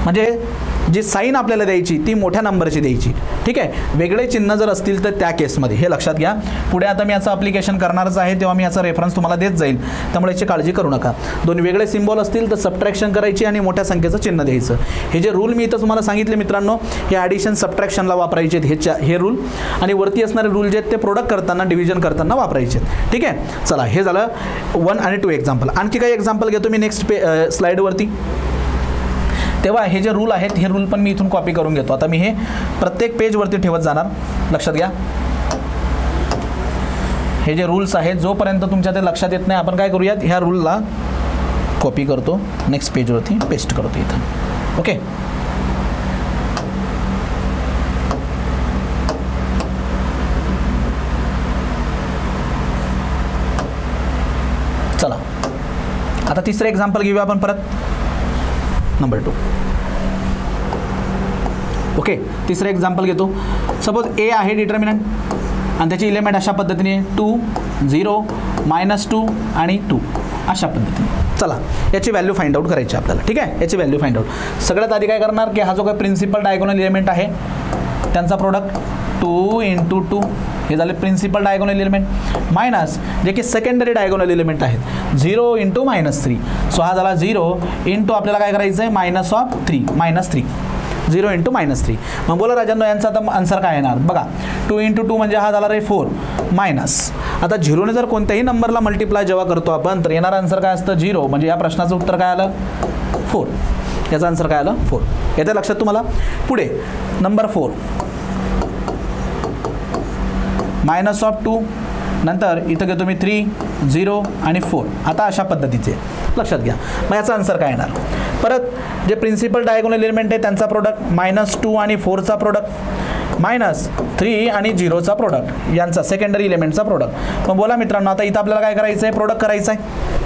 म्हणजे जी साईन आपल्याला द्यायची ती मोठ्या नंबरची द्यायची. ठीक आहे. वेगळे चिन्ह जर असतील तर त्या केसमध्ये हे लक्षात घ्या. पुढे आता मी याचं ॲप्लिकेशन करणारच आहे तेव्हा मी याचा रेफरन्स तुम्हाला देत जाईल, त्यामुळे याची काळजी करू नका. दोन वेगळे सिम्बॉल असतील तर सबट्रॅक्शन करायची आणि मोठ्या संख्येचं चिन्ह द्यायचं. हे जे रूल मी इथं तुम्हाला सांगितले मित्रांनो हे ॲडिशन सबट्रॅक्शनला वापरायचे आहेत हे रूल. आणि वरती असणारे रूल जे आहेत ते प्रोडक्ट करताना डिव्हिजन करताना वापरायचे आहेत. ठीक आहे. चला हे झालं 1 आणि 2 एक्झाम्पल. आणखी काही एक्झाम्पल घेतो मी नेक्स्ट स्लाईडवरती. तेव्हा हे जे रूल आहेत हे रूल पण मी इथून कॉपी करून घेतो. आता मी हे प्रत्येक पेजवरती ठेवत जाणार. लक्षात घ्या. हे जे रूल्स आहेत जोपर्यंत तुमच्या ते लक्षात येत नाही आपण काय करूयात, ह्या रूलला कॉपी करतो, नेक्स्ट पेजवरती पेस्ट करतो इथं. ओके. चला आता तिसरं एक्झाम्पल घेऊया आपण परत. नंबर 2. ओके. तिसरं एक्झाम्पल घेतो. सपोज ए आहे डिटर्मिनंट आणि त्याची एलिमेंट अशा पद्धतीने 2 0 -2 आणि 2 अशा पद्धतीने. चला याची व्हॅल्यू फाइंड आउट करायची आपल्याला. ठीक आहे. याची व्हॅल्यू फाइंड आउट. सगळ्यात आधी काय करणार की हा जो काही प्रिन्सिपल डायगोनल एलिमेंट आहे त्यांचा प्रोडक्ट 2 × 2 हे झाले प्रिन्सिपल डायगोनल एलिमेंट मायनस जे की सेकंडरी डायगोनल एलिमेंट आहेत 0 × -3. सो हा झाला 0 इंटू आपल्याला काय करायचं आहे -3 0 × -3. मग बोला राजांनो यांचा आता आन्सर काय येणार बघा. 2 × 2 म्हणजे हा झाला रे 4 मायनस. आता 0ने जर कोणत्याही नंबरला मल्टिप्लाय जेव्हा करतो आपण तर येणारा आन्सर काय असतं 0. म्हणजे या प्रश्नाचं उत्तर काय आलं 4. याचा आन्सर काय आलं 4. येतं लक्षात तुम्हाला. पुढे नंबर 4 -2 नंतर इथं घेतो मी 3, 0 आणि 4. आता अशा पद्धतीचे लक्षात घ्या. मग याचा आन्सर काय येणार. परत जे प्रिन्सिपल डायगोनल एलिमेंट आहे त्यांचा प्रोडक्ट -2 आणि 4चा प्रोडक्ट, -3 आणि 0चा प्रोडक्ट, यांचा सेकंडरी एलिमेंटचा प्रोडक्ट. मग बोला मित्रांनो, आता इथं आपल्याला काय करायचं आहे, प्रोडक्ट करायचं आहे.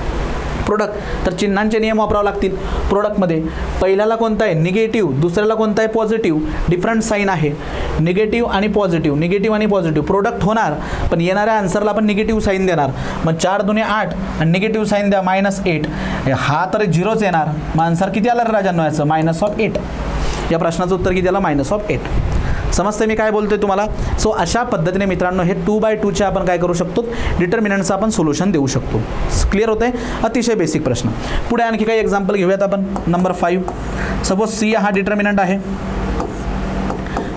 प्रोडक्ट तर चिन्हांचे नियम वापरावे लागतील. प्रोडक्टमध्ये पहिल्याला कोणता आहे निगेटिव्ह, दुसऱ्याला कोणता आहे पॉझिटिव्ह, डिफरंट साईन आहे निगेटिव्ह आणि पॉझिटिव्ह, निगेटिव्ह आणि पॉझिटिव्ह. प्रोडक्ट होणार पण येणाऱ्या आन्सरला आपण निगेटिव्ह साईन देणार. मग 4 दुने 8 आणि निगेटिव्ह साईन द्या -8. हा तर 0च येणार. मग आन्सर किती आलं राजांनो याचं -8. या प्रश्नाचं उत्तर किती आलं -8. समजते मी काय बोलतोय तुम्हाला. सो अशा पद्धतीने मित्रांनो हे 2x2चे आपण काय करू शकतो, डिटर्मिनंटचं आपण सोल्युशन देऊ शकतो. क्लिअर होतंय. अतिशय बेसिक प्रश्न. पुढे आणखी काही एक्झाम्पल घेऊयात आपण. नंबर 5. सपोज C हा डिटर्मिनंट आहे,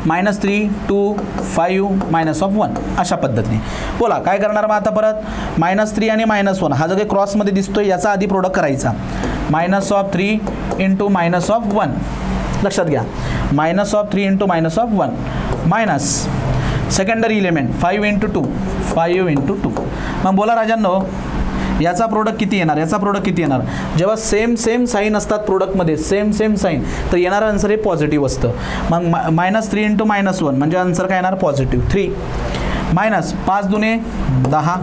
-3, 2, 5, -1 अशा पद्धतीने. बोला काय करणार मग आता परत. -3 आणि -1 हा जो काही क्रॉसमध्ये दिसतोय याचा आधी प्रोडक्ट करायचा. -3 × -1 लक्षात घ्या. -3 × -1 मायनस सेकंडरी एलिमेंट 5 × 2, 5 × 2. मग बोला राजांनो याचा प्रोडक्ट किती येणार, याचा प्रोडक्ट किती येणार. जेव्हा सेम साईन असतात प्रोडक्टमध्ये, सेम साईन, तर येणारं आन्सर हे पॉझिटिव्ह असतं. मग -3 × -1 म्हणजे आन्सर काय येणार पॉझिटिव्ह 3. -5 दुने 10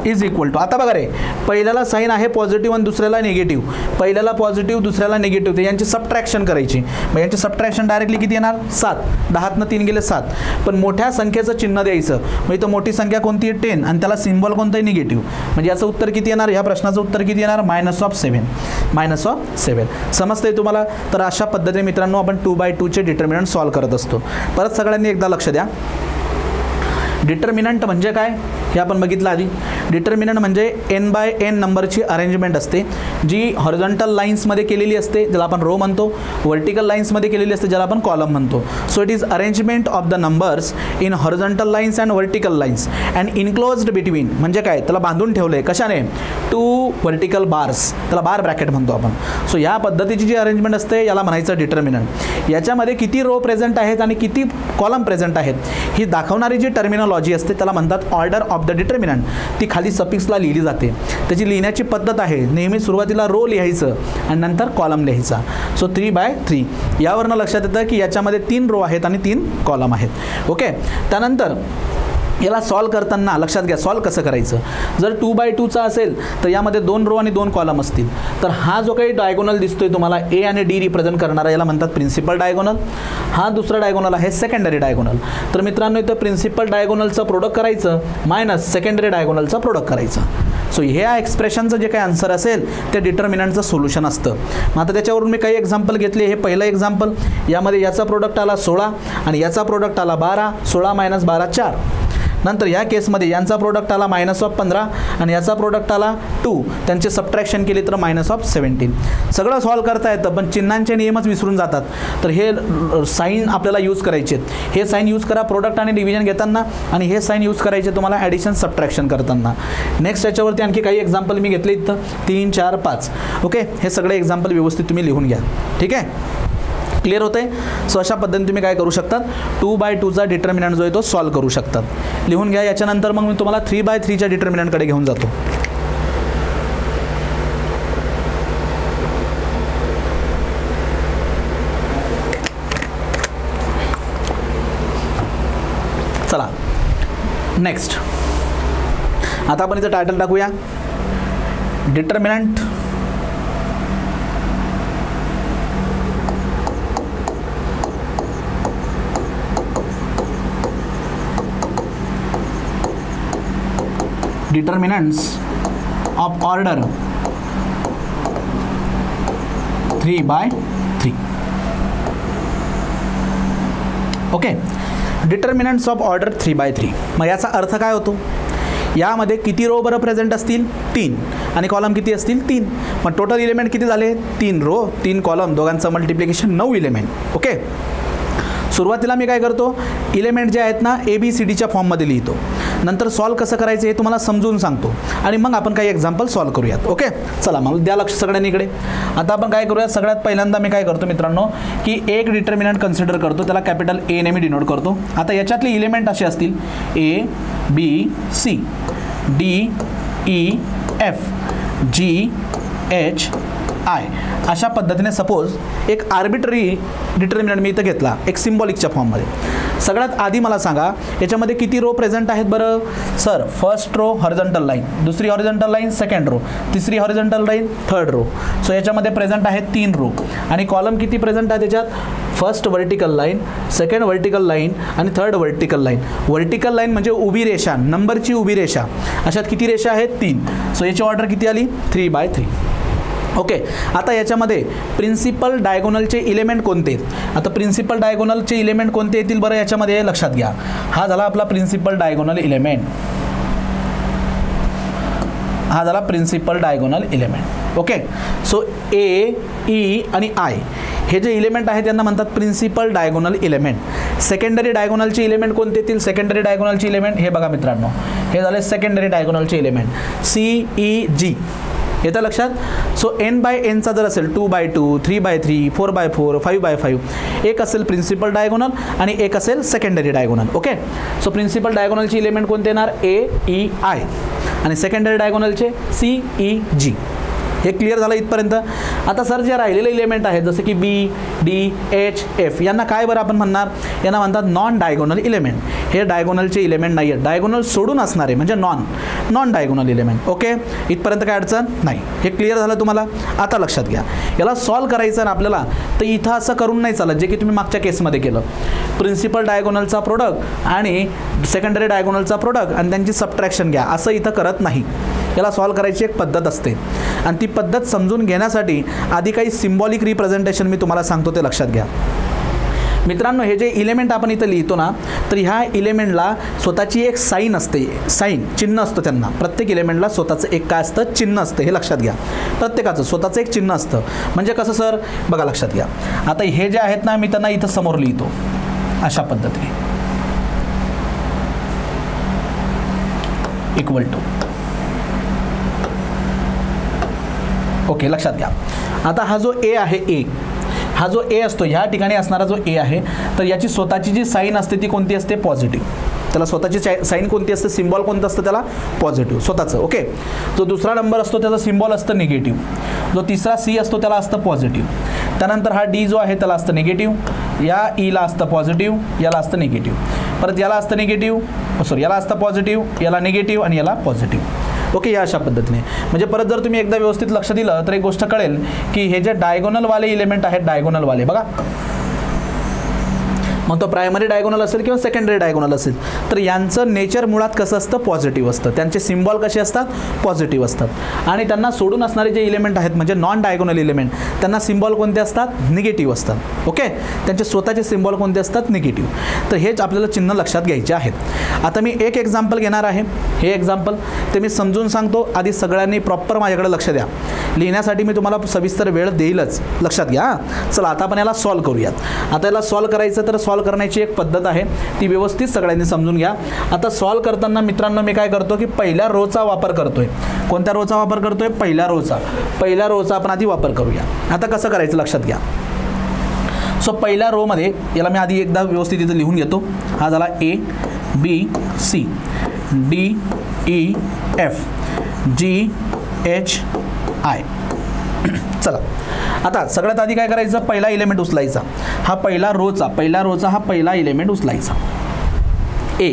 इज इक्वल टू. आता बघा रे, पहिल्याला साईन आहे पॉझिटिव्ह आणि दुसऱ्याला निगेटिव्ह. पहिल्याला पॉझिटिव्ह दुसऱ्याला निगेटिव्ह, तर यांची सबट्रॅक्शन करायची. मग यांची सबट्रॅक्शन डायरेक्टली किती येणार 7. 10तनं 3 गेले 7. पण मोठ्या संख्येचं चिन्ह द्यायचं. मग इथं मोठी संख्या कोणती आहे 10 आणि त्याला सिम्बॉल कोणतं आहे निगेटिव्ह. म्हणजे याचं उत्तर किती येणार, ह्या प्रश्नाचं उत्तर किती येणार -7. -7 समजतंय तुम्हाला. तर अशा पद्धतीने मित्रांनो आपण 2x2चे डिटर्मिनंट सॉल्व करत असतो. परत सगळ्यांनी एकदा लक्ष द्या. डिटर्मिनंट म्हणजे काय हे आपण बघितलं आधी. डिटर्मिनंट म्हणजे n/n नंबरची अरेंजमेंट असते, जी हॉरिझॉन्टल लाईन्समध्ये केलेली असते, ज्याला आपण रो म्हणतो. व्हर्टिकल लाईन्समध्ये केलेली असते, ज्याला आपण कॉलम म्हणतो. So it is arrangement of the numbers in horizontal lines and vertical lines and enclosed between. म्हणजे काय, त्याला बांधून ठेवलं आहे कशाने, 2 व्हर्टिकल बार्स, त्याला बार ब्रॅकेट म्हणतो आपण. सो या पद्धतीची जी अरेंजमेंट असते याला म्हणायचं डिटर्मिनंट. याच्यामध्ये किती रो प्रेझेंट आहेत आणि किती कॉलम प्रेझेंट आहेत ही दाखवणारी जी टर्मिनॉलॉजी असते त्याला म्हणतात ऑर्डर ऑफ द डिटर्मिनंट. ती खाली सफिक्सला लिहिली जाते. त्याची लिहिण्याची पद्धत आहे, नेहमी सुरुवातीला रो लिहायचं आणि नंतर कॉलम लिहायचा. सो 3/3 यावरनं लक्षात येतं की याच्यामध्ये 3 रो आहेत आणि 3 कॉलम आहेत. ओके. त्यानंतर याला सॉल्व करताना लक्षात घ्या सॉल्व कसं करायचं. जर 2/2चा असेल तर यामध्ये 2 रो आणि 2 कॉलम असतील. तर हा जो काही डायगोनल दिसतोय तुम्हाला A आणि D रिप्रेझेंट करणारा याला म्हणतात प्रिन्सिपल डायगोनल. हा दुसरा डायगोनल आहे सेकंडरी डायगोनल. तर मित्रांनो इथं प्रिन्सिपल डायगोनलचं प्रोडक्ट करायचं मायनस सेकंडरी डायगोनलचं प्रोडक्ट करायचं. सो ह्या एक्सप्रेशनचं जे काही आन्सर असेल ते डिटर्मिनंटचं सोल्युशन असतं. मग आता त्याच्यावरून मी काही एक्झाम्पल घेतले. हे पहिलं एक्झाम्पल, यामध्ये याचा प्रोडक्ट आला 16 आणि याचा प्रोडक्ट आला 12. 16 - 12 4. नंतर या केसमध्ये यांचा प्रोडक्ट आला -15 आणि याचा प्रोडक्ट आला 2. त्यांचे सबट्रॅक्शन केले तर -17. सगळं सॉल्व करता येतं पण चिन्हांचे नियमच विसरून जातात. तर हे साईन आपल्याला यूज करायचे आहेत. हे साईन यूज करा प्रोडक्ट आणि डिव्हिजन घेताना आणि हे साईन यूज करायचे तुम्हाला ॲडिशन सबट्रॅक्शन करताना. नेक्स्ट याच्यावरती आणखी काही एक्झाम्पल मी घेतले इथं 3, 4, 5. ओके. हे सगळे एक्झाम्पल व्यवस्थित तुम्ही लिहून घ्या. ठीक आहे. क्लिअर होतं आहे. सो अशा पद्धतीने तुम्ही काय करू शकतात 2/2चा डिटर्मिनंट जो आहे तो सॉल्व करू शकतात. लिहून घ्या. याच्यानंतर मग मी तुम्हाला 3/3च्या डिटर्मिनंटकडे घेऊन जातो. चला नेक्स्ट. आता आपण इथं टायटल टाकूया determinant determinants of order 3/3. Okay. Determinants of order 3/3. मग याचा अर्थ काय होतो, यामध्ये किती रो बरं प्रेझेंट असतील 3 आणि कॉलम किती असतील 3. मग टोटल इलिमेंट किती झाले 3 रो 3 कॉलम, दोघांचं मल्टिप्लिकेशन 9 इलिमेंट. ओके. सुरुवातीला मी काय करतो इलिमेंट जे आहेत ना ABCDच्या फॉर्ममध्ये लिहितो. नंतर सॉल्व कसं करायचं हे तुम्हाला समजून सांगतो आणि मग आपण काही एक्झाम्पल सॉल्व करूयात. ओके. चला मग द्या लक्ष सगळ्यांनी इकडे. आता आपण काय करूयात, सगळ्यात पहिल्यांदा मी काय करतो मित्रांनो की एक डिटर्मिनंट कन्सिडर करतो, त्याला कॅपिटल A ने मी डिनोट करतो. आता याच्यातले इलिमेंट असे असतील A, B, C. DEF GHI अशा पद्धतीने सपोज एक आर्बिट्ररी डिटर्मिनंट मी इथं घेतला एक सिम्बॉलिकच्या फॉर्ममध्ये. सगळ्यात आधी मला सांगा याच्यामध्ये किती रो प्रेझेंट आहेत बरं. Sir first row horizontal line, दुसरी हॉरिझॉन्टल लाईन सेकंड रो, तिसरी horizontal line third row. So याच्यामध्ये प्रेझेंट आहेत 3 रो. आणि कॉलम किती प्रेझेंट आहे त्याच्यात. First vertical line, second vertical line आणि third vertical line. Vertical line म्हणजे उभी रेषा, नंबरची उभी रेषा. अशात किती रेषा आहेत 3. सो याची ऑर्डर किती आली 3/3. ओके. आता याच्यामध्ये प्रिन्सिपल डायगोनलचे इलेमेंट कोणते आहेत. आता प्रिन्सिपल डायगोनलचे इलेमेंट कोणते येतील बरं याच्यामध्ये लक्षात घ्या. हा झाला आपला प्रिन्सिपल डायगोनल इलेमेंट. हा झाला principal diagonal element. Okay. So A, E आणि आय हे जे इलेमेंट आहेत त्यांना म्हणतात प्रिन्सिपल डायगोनल इलेमेंट. सेकंडरी डायगोनलचे इलेमेंट कोणते येतील. सेकंडरी डायगोनलचे इलेमेंट हे बघा मित्रांनो, हे झाले सेकंडरी डायगोनलचे इलेमेंट CEG. येतं लक्षात. सो n/nचा जर असेल 2/2, 3/3, 4/4, 5/5 एक असेल प्रिन्सिपल डायगोनल आणि एक असेल secondary diagonal. Okay. So principal डायगोनलचे इलेमेंट कोणते येणार A, E, I आणि सेकंडरी डायगोनलचे CEG. हे क्लिअर झालं इथपर्यंत. आता सर जे राहिलेले इलेमेंट आहेत जसे की B, D, H, F यांना काय बरं आपण म्हणणार. यांना म्हणतात नॉन डायगोनल इलेमेंट. हे डायगोनलचे इलेमेंट नाही आहेत, डायगोनल सोडून असणारे म्हणजे नॉन डायगोनल इलेमेंट. ओके. इथपर्यंत काय अडचण नाही. हे क्लिअर झालं तुम्हाला. आता लक्षात घ्या याला सॉल्व करायचं ना आपल्याला तर इथं असं करून नाही चालत जे की तुम्ही मागच्या केसमध्ये केलं. प्रिन्सिपल डायगोनलचा प्रोडक्ट आणि सेकंडरी डायगोनलचा प्रोडक्ट आणि त्यांची सबट्रॅक्शन घ्या असं इथं करत नाही. याला सॉल्व करायची एक पद्धत असते आणि ती पद्धत समजून घेण्यासाठी आधी काही सिम्बॉलिक रिप्रेझेंटेशन मी तुम्हाला सांगतो ते लक्षात घ्या. मित्रांनो हे जे इलेमेंट आपण इथं लिहितो ना तर ह्या इलेमेंटला स्वतःची एक साईन असते, साईन चिन्ह असतं त्यांना. प्रत्येक इलेमेंटला स्वतःचं एक काय असतं चिन्ह असतं. हे लक्षात घ्या. प्रत्येकाचं स्वतःचं एक चिन्ह असतं. म्हणजे कसं सर बघा लक्षात घ्या. आता हे जे आहेत ना मी त्यांना इथं समोर लिहितो अशा पद्धतीने इक्वल टू. ओके. लक्षात घ्या. आता हा जो ए आहे ए, हा जो ए असतो ह्या ठिकाणी असणारा जो ए आहे तर याची स्वतःची जी साईन असते ती कोणती असते पॉझिटिव्ह. त्याला स्वतःची साईन कोणती असते, सिम्बॉल कोणतं असतं त्याला पॉझिटिव्ह स्वतःचं. ओके. जो दुसरा नंबर असतो त्याचा सिम्बॉल असतं निगेटिव्ह. जो तिसरा C असतो त्याला असतं पॉझिटिव्ह. त्यानंतर हा D जो आहे त्याला असतं निगेटिव्ह. या ईला असतं पॉझिटिव्ह, याला असतं निगेटिव्ह. परत याला असतं निगेटिव्ह, सॉरी याला असतं पॉझिटिव्ह, याला निगेटिव्ह आणि याला पॉझिटिव्ह. ओके. या अशा पद्धतीने म्हणजे परत जर तुम्ही एकदा व्यवस्थित लक्ष दिलं तर एक गोष्ट कळेल की हे जे डायगोनलवाले इलेमेंट आहेत डायगोनलवाले बघा मग तो प्रायमरी डायगोनल असेल किंवा सेकंडरी डायगोनल असेल तर यांचं नेचर मुळात कसं असतं पॉझिटिव्ह असतं. त्यांचे सिम्बॉल कसे असतात पॉझिटिव्ह असतात आणि त्यांना सोडून असणारे जे इलेमेंट आहेत म्हणजे नॉन डायगोनल इलेमेंट त्यांना सिम्बॉल कोणते असतात निगेटिव्ह असतात. ओके. त्यांचे स्वतःचे सिम्बॉल कोणते असतात निगेटिव्ह. तर हेच आपल्याला चिन्ह लक्षात घ्यायचे आहेत. आता मी एक एक्झाम्पल घेणार आहे. हे एक्झाम्पल ते मी समजून सांगतो. आधी सगळ्यांनी प्रॉपर माझ्याकडे लक्ष द्या. लिहिण्यासाठी मी तुम्हाला सविस्तर वेळ देईलच. लक्षात घ्या. चला आता आपण याला सॉल्व करूयात. आता याला सॉल्व करायचं तर सॉल्व करण्याची एक पद्धत आहे ती व्यवस्थित सगळ्यांनी समजून घ्या. आता सॉल्व करताना मित्रांनो मी काय करतो की पहिल्या रोचा वापर करतोय. कोणत्या रोचा वापर करतोय पहिल्या रोचा. पहिल्या रोचा आपण आधी वापर करूया. आता कसं करायचं लक्षात घ्या. सो पहिल्या रोमध्ये याला मी आधी एकदा व्यवस्थित इथं लिहून घेतो. हा झाला A B C D E F G H I. चला आता सगळ्यात आधी काय करायचं पहिला इलेमेंट उचलायचा. हा पहिला रोचा हा पहिला इलेमेंट उचलायचा ए.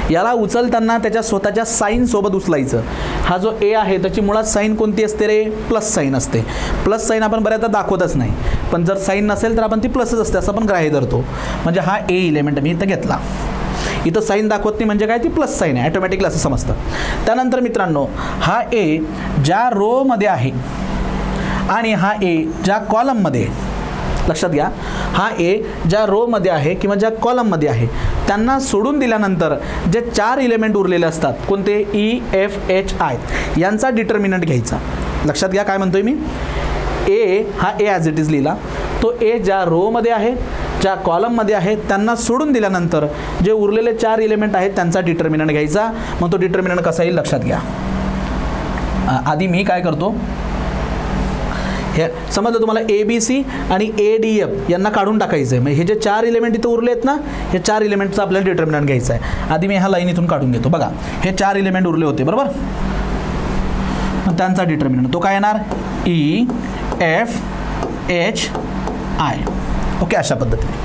याला उचलताना त्याच्या स्वतःच्या साईन सोबत उचलायचं. हा जो ए आहे त्याची मुळात साईन कोणती असते रे प्लस साईन असते. प्लस साईन आपण बऱ्याचदा दाखवतच नाही पण जर साईन नसेल तर आपण ती प्लसच असते असं आपण ग्राह्य धरतो. म्हणजे हा ए इलेमेंट मी इथं घेतला. इथं साईन दाखवत नाही म्हणजे काय ती प्लस साईन आहे ऑटोमॅटिकली असं समजतं. त्यानंतर मित्रांनो हा ए ज्या रोमध्ये आहे आणि हा ए ज्या कॉलममध्ये लक्षात घ्या. हा ए ज्या रोमध्ये आहे किंवा ज्या कॉलममध्ये आहे त्यांना सोडून दिल्यानंतर जे 4 इलेमेंट उरलेले असतात कोणते EFHI यांचा डिटर्मिनंट घ्यायचा. लक्षात घ्या काय म्हणतोय मी. ए हा ए ॲज इट इज लिहिला. तो ए ज्या रोमध्ये आहे ज्या कॉलममध्ये आहे त्यांना सोडून दिल्यानंतर जे उरलेले 4 इलेमेंट आहेत त्यांचा डिटर्मिनंट घ्यायचा. मग तो डिटर्मिनंट कसा येईल लक्षात घ्या. आधी मी काय करतो हे समजलं तुम्हाला ABC आणि ADF यांना काढून टाकायचं आहे. मग हे जे 4 इलेमेंट इथं उरले आहेत ना, हे 4 इलेमेंटचा आपल्याला डिटर्मिनंट घ्यायचा आहे. आधी मी ह्या लाईन इथून काढून घेतो. बघा हे 4 इलेमेंट उरले होते बरोबर. मग त्यांचा डिटर्मिनंट तो काय येणार EFHI. ओके, अशा पद्धतीने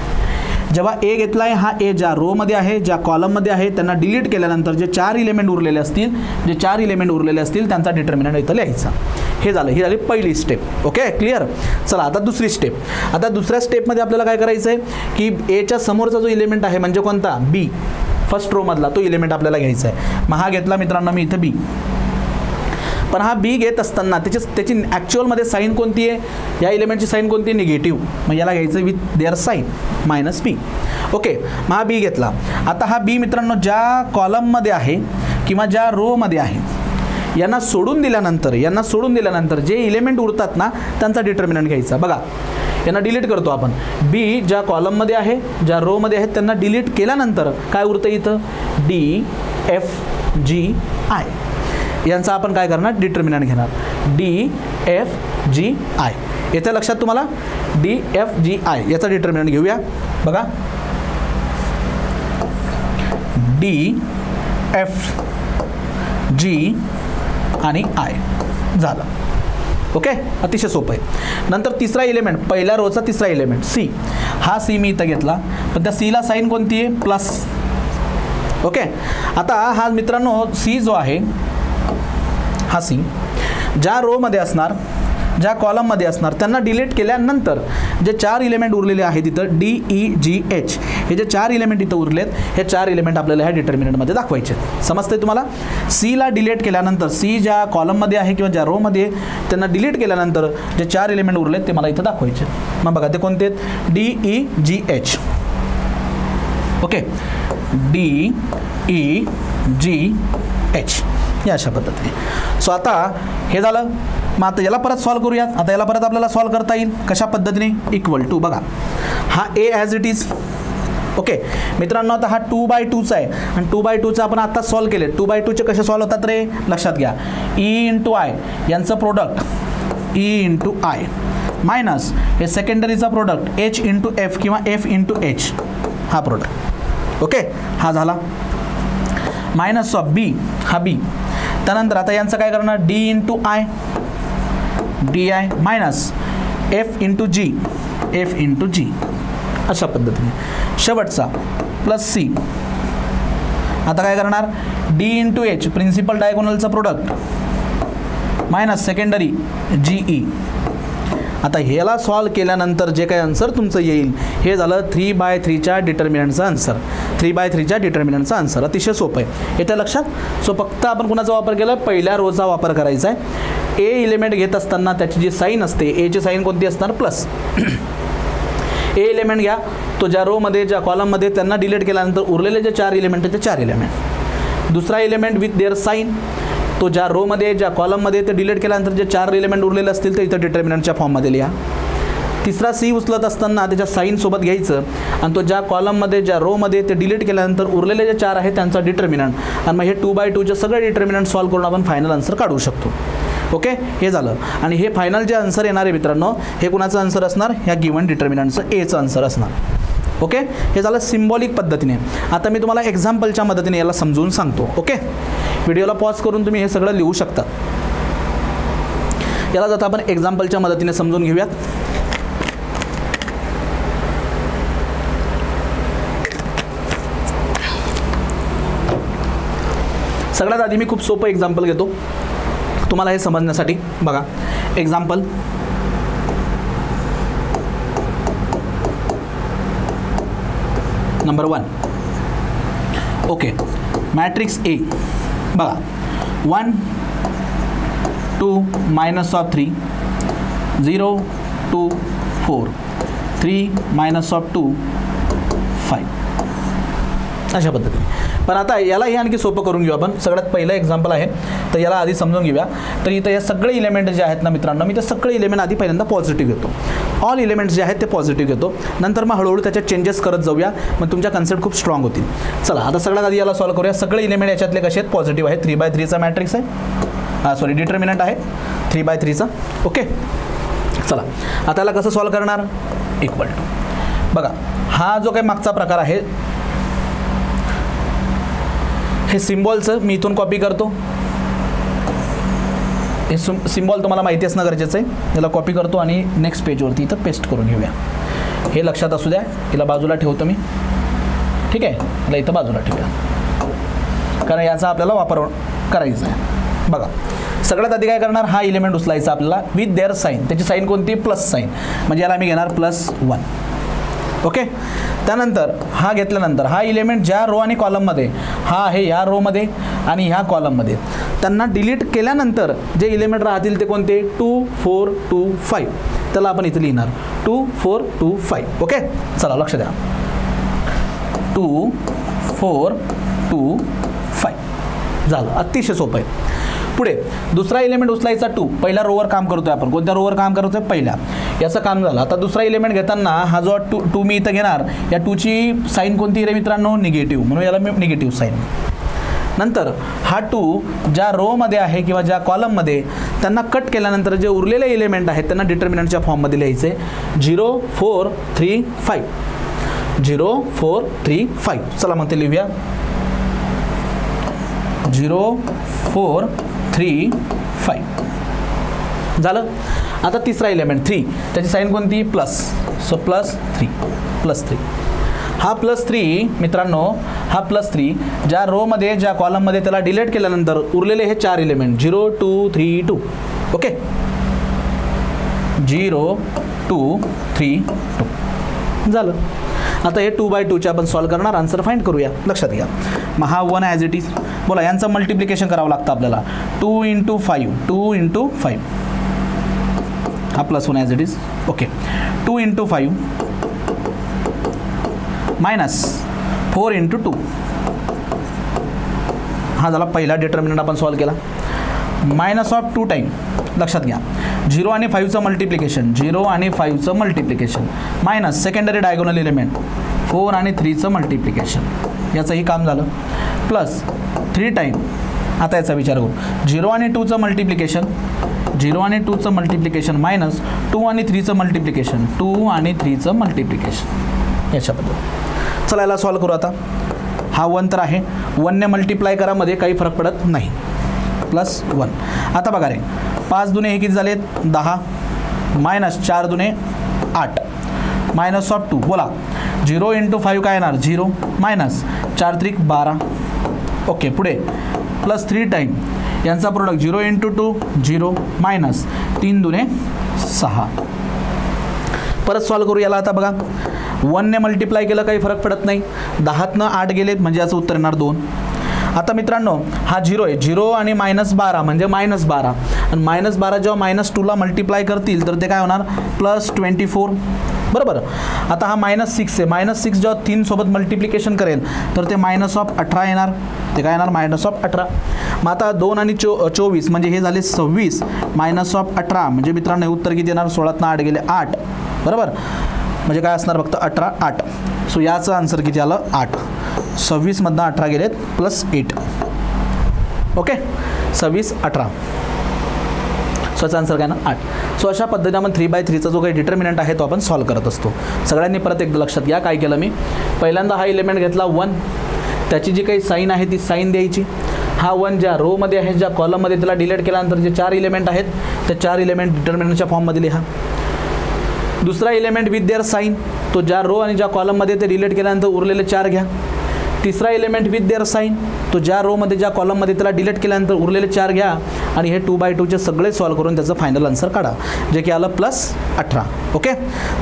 जेव्हा ए घेतला आहे हा ए ज्या रोमध्ये आहे ज्या कॉलममध्ये आहे त्यांना डिलीट केल्यानंतर जे 4 इलेमेंट उरलेले असतील त्यांचा डिटर्मिनंट इथं लिहायचा. हे झालं, ही झाली पहिली स्टेप. Okay clear. चला आता दुसरी स्टेप. आता दुसऱ्या स्टेपमध्ये आपल्याला काय करायचं आहे की एच्या समोरचा जो इलेमेंट आहे म्हणजे कोणता बी, फर्स्ट रोमधला तो इलेमेंट आपल्याला घ्यायचा आहे. मग हा घेतला मित्रांनो मी इथं बी. पण हा बी घेत असताना त्याची ॲक्च्युअलमध्ये साईन कोणती आहे, या इलेमेंटची साईन कोणती आहे निगेटिव्ह. मग याला घ्यायचं with their sign -b. Okay, मग हा बी घेतला. आता हा बी मित्रांनो ज्या कॉलममध्ये आहे किंवा ज्या रोमध्ये आहे यांना सोडून दिल्यानंतर जे इलेमेंट उरतात ना त्यांचा डिटर्मिनंट घ्यायचा. बघा यांना डिलीट करतो आपण. बी ज्या कॉलममध्ये आहे ज्या रोमध्ये आहेत त्यांना डिलीट केल्यानंतर काय उरतं इथं DFGI. यांचा आपण काय करणार डिटर्मिनंट घेणार DFGI. येत्या लक्षात तुम्हाला DFGI याचा डिटर्मिनंट घेऊया. बघा DFG आणि I झालं. ओके, अतिशय सोपं आहे. नंतर तिसरा इलेमेंट, पहिल्या रोचा तिसरा इलेमेंट C. हा C मी इथं घेतला पण त्या Cला साईन कोणती आहे प्लस. ओके, आता हा मित्रांनो C जो आहे हा C ज्या रोमध्ये असणार ज्या कॉलममध्ये असणार त्यांना डिलीट केल्यानंतर जे 4 इलेमेंट उरलेले आहेत तिथं DEGH हे जे 4 इलेमेंट इथं उरलेत हे 4 इलेमेंट आपल्याला ह्या डिटर्मिनंटमध्ये दाखवायचे. समजते तुम्हाला. Cला डिलीट केल्यानंतर C ज्या कॉलममध्ये आहे किंवा ज्या रोमध्ये त्यांना डिलीट केल्यानंतर जे 4 इलेमेंट उरलेत ते मला इथं दाखवायचे. मग बघा ते कोणते आहेत DEGH. ओके, DEGH या अशा पद्धतीने. सो आता हे झालं. मग आता याला परत सॉल्व करूयात. आता याला परत आपल्याला सॉल्व करता येईल कशा पद्धतीने इक्वल टू. बघा हा A as it is. Okay मित्रांनो, आता हा 2/2चा आहे आणि 2/2चा आपण आता सॉल्व केले. 2/2चे कसे सॉल्व होतात रे लक्षात घ्या. E × I यांचं प्रोडक्ट E × I मायनस हे सेकंडरीचा प्रोडक्ट H × F किंवा F × H हा प्रोडक्ट. ओके, हा झाला. मायनस ऑफ बी हा बी. त्यानंतर आता यांचं काय करणार D × I DI minus F × G F × G अशा पद्धतीने. शेवटचा प्लस C. आता काय करणार D × H प्रिन्सिपल डायगोनलचा प्रोडक्ट मायनस सेकंडरी GE. आता ह्याला सॉल्व केल्यानंतर जे काही आन्सर तुमचं येईल हे झालं 3/3च्या डिटर्मिनंटचं आन्सर. 3/3च्या डिटर्मिनंटचं आन्सर अतिशय सोपं आहे. येत्या लक्षात. सो फक्त आपण कुणाचा वापर केला पहिल्या रोचा वापर करायचा आहे. ए इलेमेंट घेत असताना त्याची जी साईन असते एची साईन कोणती असणार प्लस. ए इलेमेंट घ्या तो ज्या रोमध्ये ज्या कॉलममध्ये त्यांना डिलीट केल्यानंतर उरलेले जे 4 इलेमेंट आहेत ते 4 इलेमेंट. दुसरा इलेमेंट विथ देअर साईन तो ज्या रोमध्ये ज्या कॉलममध्ये ते डिलीट केल्यानंतर जे 4 इलेमेंट उरलेले असतील ते इथं डिटर्मिनंटच्या फॉर्ममध्ये लिहा. तिसरा C उचलत असताना त्याच्या साईनसोबत घ्यायचं आणि तो ज्या कॉलममध्ये ज्या रोमध्ये ते डिलीट केल्यानंतर उरलेले जे 4 आहेत त्यांचा डिटर्मिनंट आणि मग हे 2/2चे सगळे डिटर्मिनंट सॉल्व करून आपण फायनल आन्सर काढू शकतो. ओके, हे झालं. आणि हे फायनल जे आन्सर येणार आहे मित्रांनो हे कुणाचं आन्सर असणार ह्या गिवन डिटर्मिनंटचं Aचं आन्सर असणार. ओके, हे झालं सिम्बॉलिक पद्धतीने. आता मी तुम्हाला एक्झाम्पलच्या मदतीने याला समजून सांगतो. ओके, व्हिडिओला पॉज करून तुम्ही हे सगळं लिहू शकता. याला जाता आपण एक्झाम्पलच्या मदतीने समजून घेऊयात. सगळ्यात आधी मी खूप सोपं एक्झाम्पल घेतो तुम्हाला हे समजण्यासाठी. बघा example number 1. Okay, matrix A. बघा 1 2 -3 0 2 4 3 -2 5 अशा पद्धतीने. पण आता यालाही आणखी सोपं करून घेऊ आपण. सगळ्यात पहिलं एक्झाम्पल आहे तर याला आधी समजून घेऊया. तर इथं हे सगळे इलेमेंट जे आहेत ना मित्रांनो मी ते सगळे इलेमेंट आधी पहिल्यांदा पॉझिटिव्ह घेतो. ऑल इलेमेंट्स जे आहेत ते पॉझिटिव्ह घेतो. नंतर मग हळूहळू त्याच्यात चेंजेस करत जाऊया. मग तुमच्या कन्सेप्ट खूप स्ट्रॉंग होतील. चला आता सगळ्यात आधी याला सॉल्व करूया. सगळे इलेमेंट याच्यातले कसे आहेत पॉझिटिव्ह आहेत. 3/3चा मॅट्रिक्स आहे. डिटर्मिनंट आहे 3/3चा. ओके, चला आता याला कसं सॉल्व करणार, इक्वल टू बघा हा जो काही मागचा प्रकार आहे हे सिम्बॉलचं मी इथून कॉपी करतो, हे सिम्बॉल तुम्हाला माहिती असणं गरजेचं आहे, याला कॉपी करतो आणि नेक्स्ट पेजवरती इथं पेस्ट करून घेऊया. हे लक्षात असू द्या, याला बाजूला ठेवतो मी, ठीक आहे, याला इथं बाजूला ठेवूया कारण याचा आपल्याला वापर करायचा आहे. बघा सगळ्यात आधी काय करणार, हा एलिमेंट उचलायचा आपल्याला विथ देअर साईन, त्याची साईन कोणती, प्लस साईन, म्हणजे याला मी घेणार +1. ओके, त्यानंतर हा घेतल्यानंतर हा एलिमेंट ज्या रो आणि कॉलममध्ये, हा आहे ह्या रोमध्ये आणि ह्या कॉलममध्ये, त्यांना डिलीट केल्यानंतर जे एलिमेंट राहतील ते कोणते, 2 4 2 5, त्याला आपण इथे लिहिणार 2 4 2 5. ओके, चला लक्ष द्या, 2 4 2 5 झालं, अतिशय सोपं आहे. पुढे दुसरा एलिमेंट उचलायचा 2, पहिल्या रोवर काम करतोय आपण, कोणत्या रोवर काम करतोय, पहिल्या, याचं काम झालं. आता दुसरा एलिमेंट घेताना हा जो 2 मी इथं घेणार, या 2ची साईन कोणती रे मित्रांनो, निगेटिव्ह, म्हणून याला मी निगेटिव्ह साईन. नंतर हा 2 ज्या रोमध्ये आहे किंवा ज्या कॉलममध्ये, त्यांना कट केल्यानंतर जे उरलेले एलिमेंट आहेत त्यांना डिटर्मिनंटच्या फॉर्ममध्ये लिहायचे 0 4 3 5, 0 4 3 5. चला मग ते लिहूया, 0 4 3 5 झालं. आता तिसरा एलिमेंट 3, त्याची साईन कोणती, प्लस, सो +3. हा +3 मित्रांनो, हा +3 ज्या रोमध्ये ज्या कॉलममध्ये त्याला डिलीट केल्यानंतर उरलेले हे 4 एलिमेंट 0 2 3 2. ओके, 0 2 3 2 झालं. आता हे 2/2 आपण सॉल्व करणार, आन्सर फाइंड करूया. लक्षात घ्या, मग हा 1 ॲज इट इज, बोला यांचं मल्टिप्लिकेशन करावं लागतं आपल्याला, 2 × 5 2 × 5, हा +1 ॲज इट इज. ओके, 2 × 5 -4 × 2, हा झाला पहिला डिटर्मिनंट आपण सॉल्व केला. -2 टाइम, लक्षात घ्या 0 आणि 5चं मल्टिप्लिकेशन, 0 आणि 5चं multiplication, minus secondary diagonal element 4 आणि 3चं मल्टिप्लिकेशन, याचंही काम झालं, प्लस 3 टाइम. आता याचा विचार करू, 0 आणि 2चं मल्टिप्लिकेशन, 0 आणि 2चं मल्टिप्लिकेशन मायनस 2 आणि 3चं मल्टिप्लिकेशन, 2 आणि 3चं मल्टिप्लिकेशन, याच्याबद्दल. चला याला सॉल्व करू. आता हा 1 तर आहे, 1ने मल्टिप्लाय करामध्ये काही फरक पडत नाही, +1. आता बघा रे, 5 दुने हे किती झालेत, 10, -4 दुने 8, -2. बोला 0 × 5 काय येणार, 0, -4 त्रिक 12. ओके, पुढे +3 टाइम, यांचा प्रोडक्ट 0 × 2 0, -3 दुने 6. परत सॉल्व करू याला. आता बघा 1ने मल्टिप्लाय केलं काही फरक पडत नाही, 10तनं 8 गेलेत म्हणजे याचं उत्तर येणार 2. आता मित्रांनो हा 0 आहे, 0 आणि -12 म्हणजे -12, आणि -12 जेव्हा -2ला मल्टिप्लाय करतील तर ते काय होणार, +24, बरोबर. आता हा -6 आहे, -6 जेव्हा 3 सोबत मल्टिप्लिकेशन करेल तर ते -18 येणार, ते काय येणार, -18. मग आता 2 आणि 24 म्हणजे हे झाले 26, -18 म्हणजे मित्रांनो उत्तर किती येणार, 16तनं 8 गेले 8, बरोबर, म्हणजे काय असणार फक्त 18 8. सो याचं आन्सर किती आलं, 8. 26मधनं 18 गेलेत, +8. ओके, 26 18, सो याचा आन्सर काय ना 8. सो अशा पद्धतीने आपण 3/3चा जो काही डिटर्मिनंट आहे तो आपण सॉल्व करत असतो. सगळ्यांनी परत एकदा लक्षात घ्या काय केलं मी, पहिल्यांदा हा एलिमेंट घेतला 1, त्याची जी काही साईन आहे ती साईन द्यायची. हा 1 ज्या रोमध्ये आहे ज्या कॉलममध्ये त्याला डिलीट केल्यानंतर जे 4 एलिमेंट आहेत त्या 4 एलिमेंट डिटर्मिनंटच्या फॉर्ममध्ये लिहा. दुसरा एलिमेंट विथ देअर साईन, तो ज्या रो आणि ज्या कॉलममध्ये ते डिलीट केल्यानंतर उरलेले 4 घ्या. तिसरा एलिमेंट विथ देअर साईन, तो ज्या रोमध्ये ज्या कॉलममध्ये त्याला डिलीट केल्यानंतर उरलेले 4 घ्या आणि हे 2/2चे सगळे सॉल्व करून त्याचं फायनल आन्सर काढा, जे की आलं +18. ओके,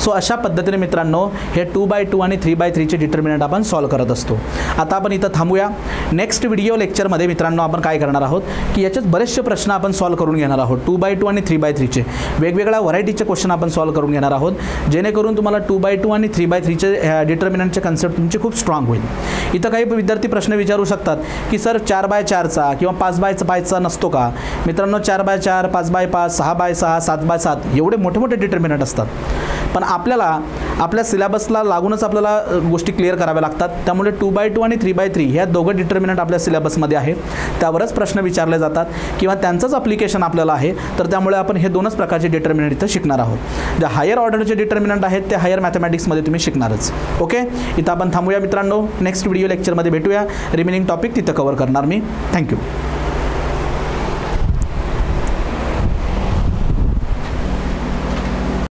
सो अशा पद्धतीने मित्रांनो हे 2/2 आणि 3/3चे डिटर्मिनंट आपण सॉल्व करत असतो. आता आपण इथं थांबूया. नेक्स्ट व्हिडिओ लेक्चरमध्ये मित्रांनो आपण काय करणार आहोत की याच्यात बरेचसे प्रश्न आपण सॉल्व करून घेणार आहोत. 2/2 आणि 3/3चे वेगवेगळ्या व्हरायटीचे क्वेश्चन आपण सॉल्व करून घेणार आहोत, जेणेकरून तुम्हाला 2/2 आणि 3/3चे डिटर्मिनंटचे कन्सेप्ट तुमची खूप स्ट्रॉंग होईल. इथं काही विद्यार्थी प्रश्न विचारू शकतात की सर 4/4चा किंवा 5/5चा नसतो का. मित्रांनो 4/4, 5/5, 6/6, 7/7 एवढे मोठे मोठे डिटर्मिनंट असतात, पण आपल्याला आपल्या सिलेबसला लागूनच आपल्याला गोष्टी क्लिअर कराव्या लागतात. त्यामुळे 2/2 आणि 3/3 ह्या दोघं डिटर्मिनंट आपल्या सिलेबसमध्ये आहे. त्यावरच प्रश्न विचारले जातात किंवा त्यांचंच अप्लिकेशन आपल्याला आहे. तर त्यामुळे आपण हे दोनच प्रकारचे डिटर्मिनंट इथं शिकणार आहोत. जे हायर ऑर्डरचे डिटर्मिनंट आहेत ते हायर मॅथमॅटिक्समध्ये तुम्ही शिकणारच. ओके, इथं आपण थांबूया मित्रांनो. नेक्स्ट व्हिडिओ लेक्चरमध्ये भेटूया. रिमेनिंग टॉपिक तिथं कव्हर करणार मी. थँक्यू.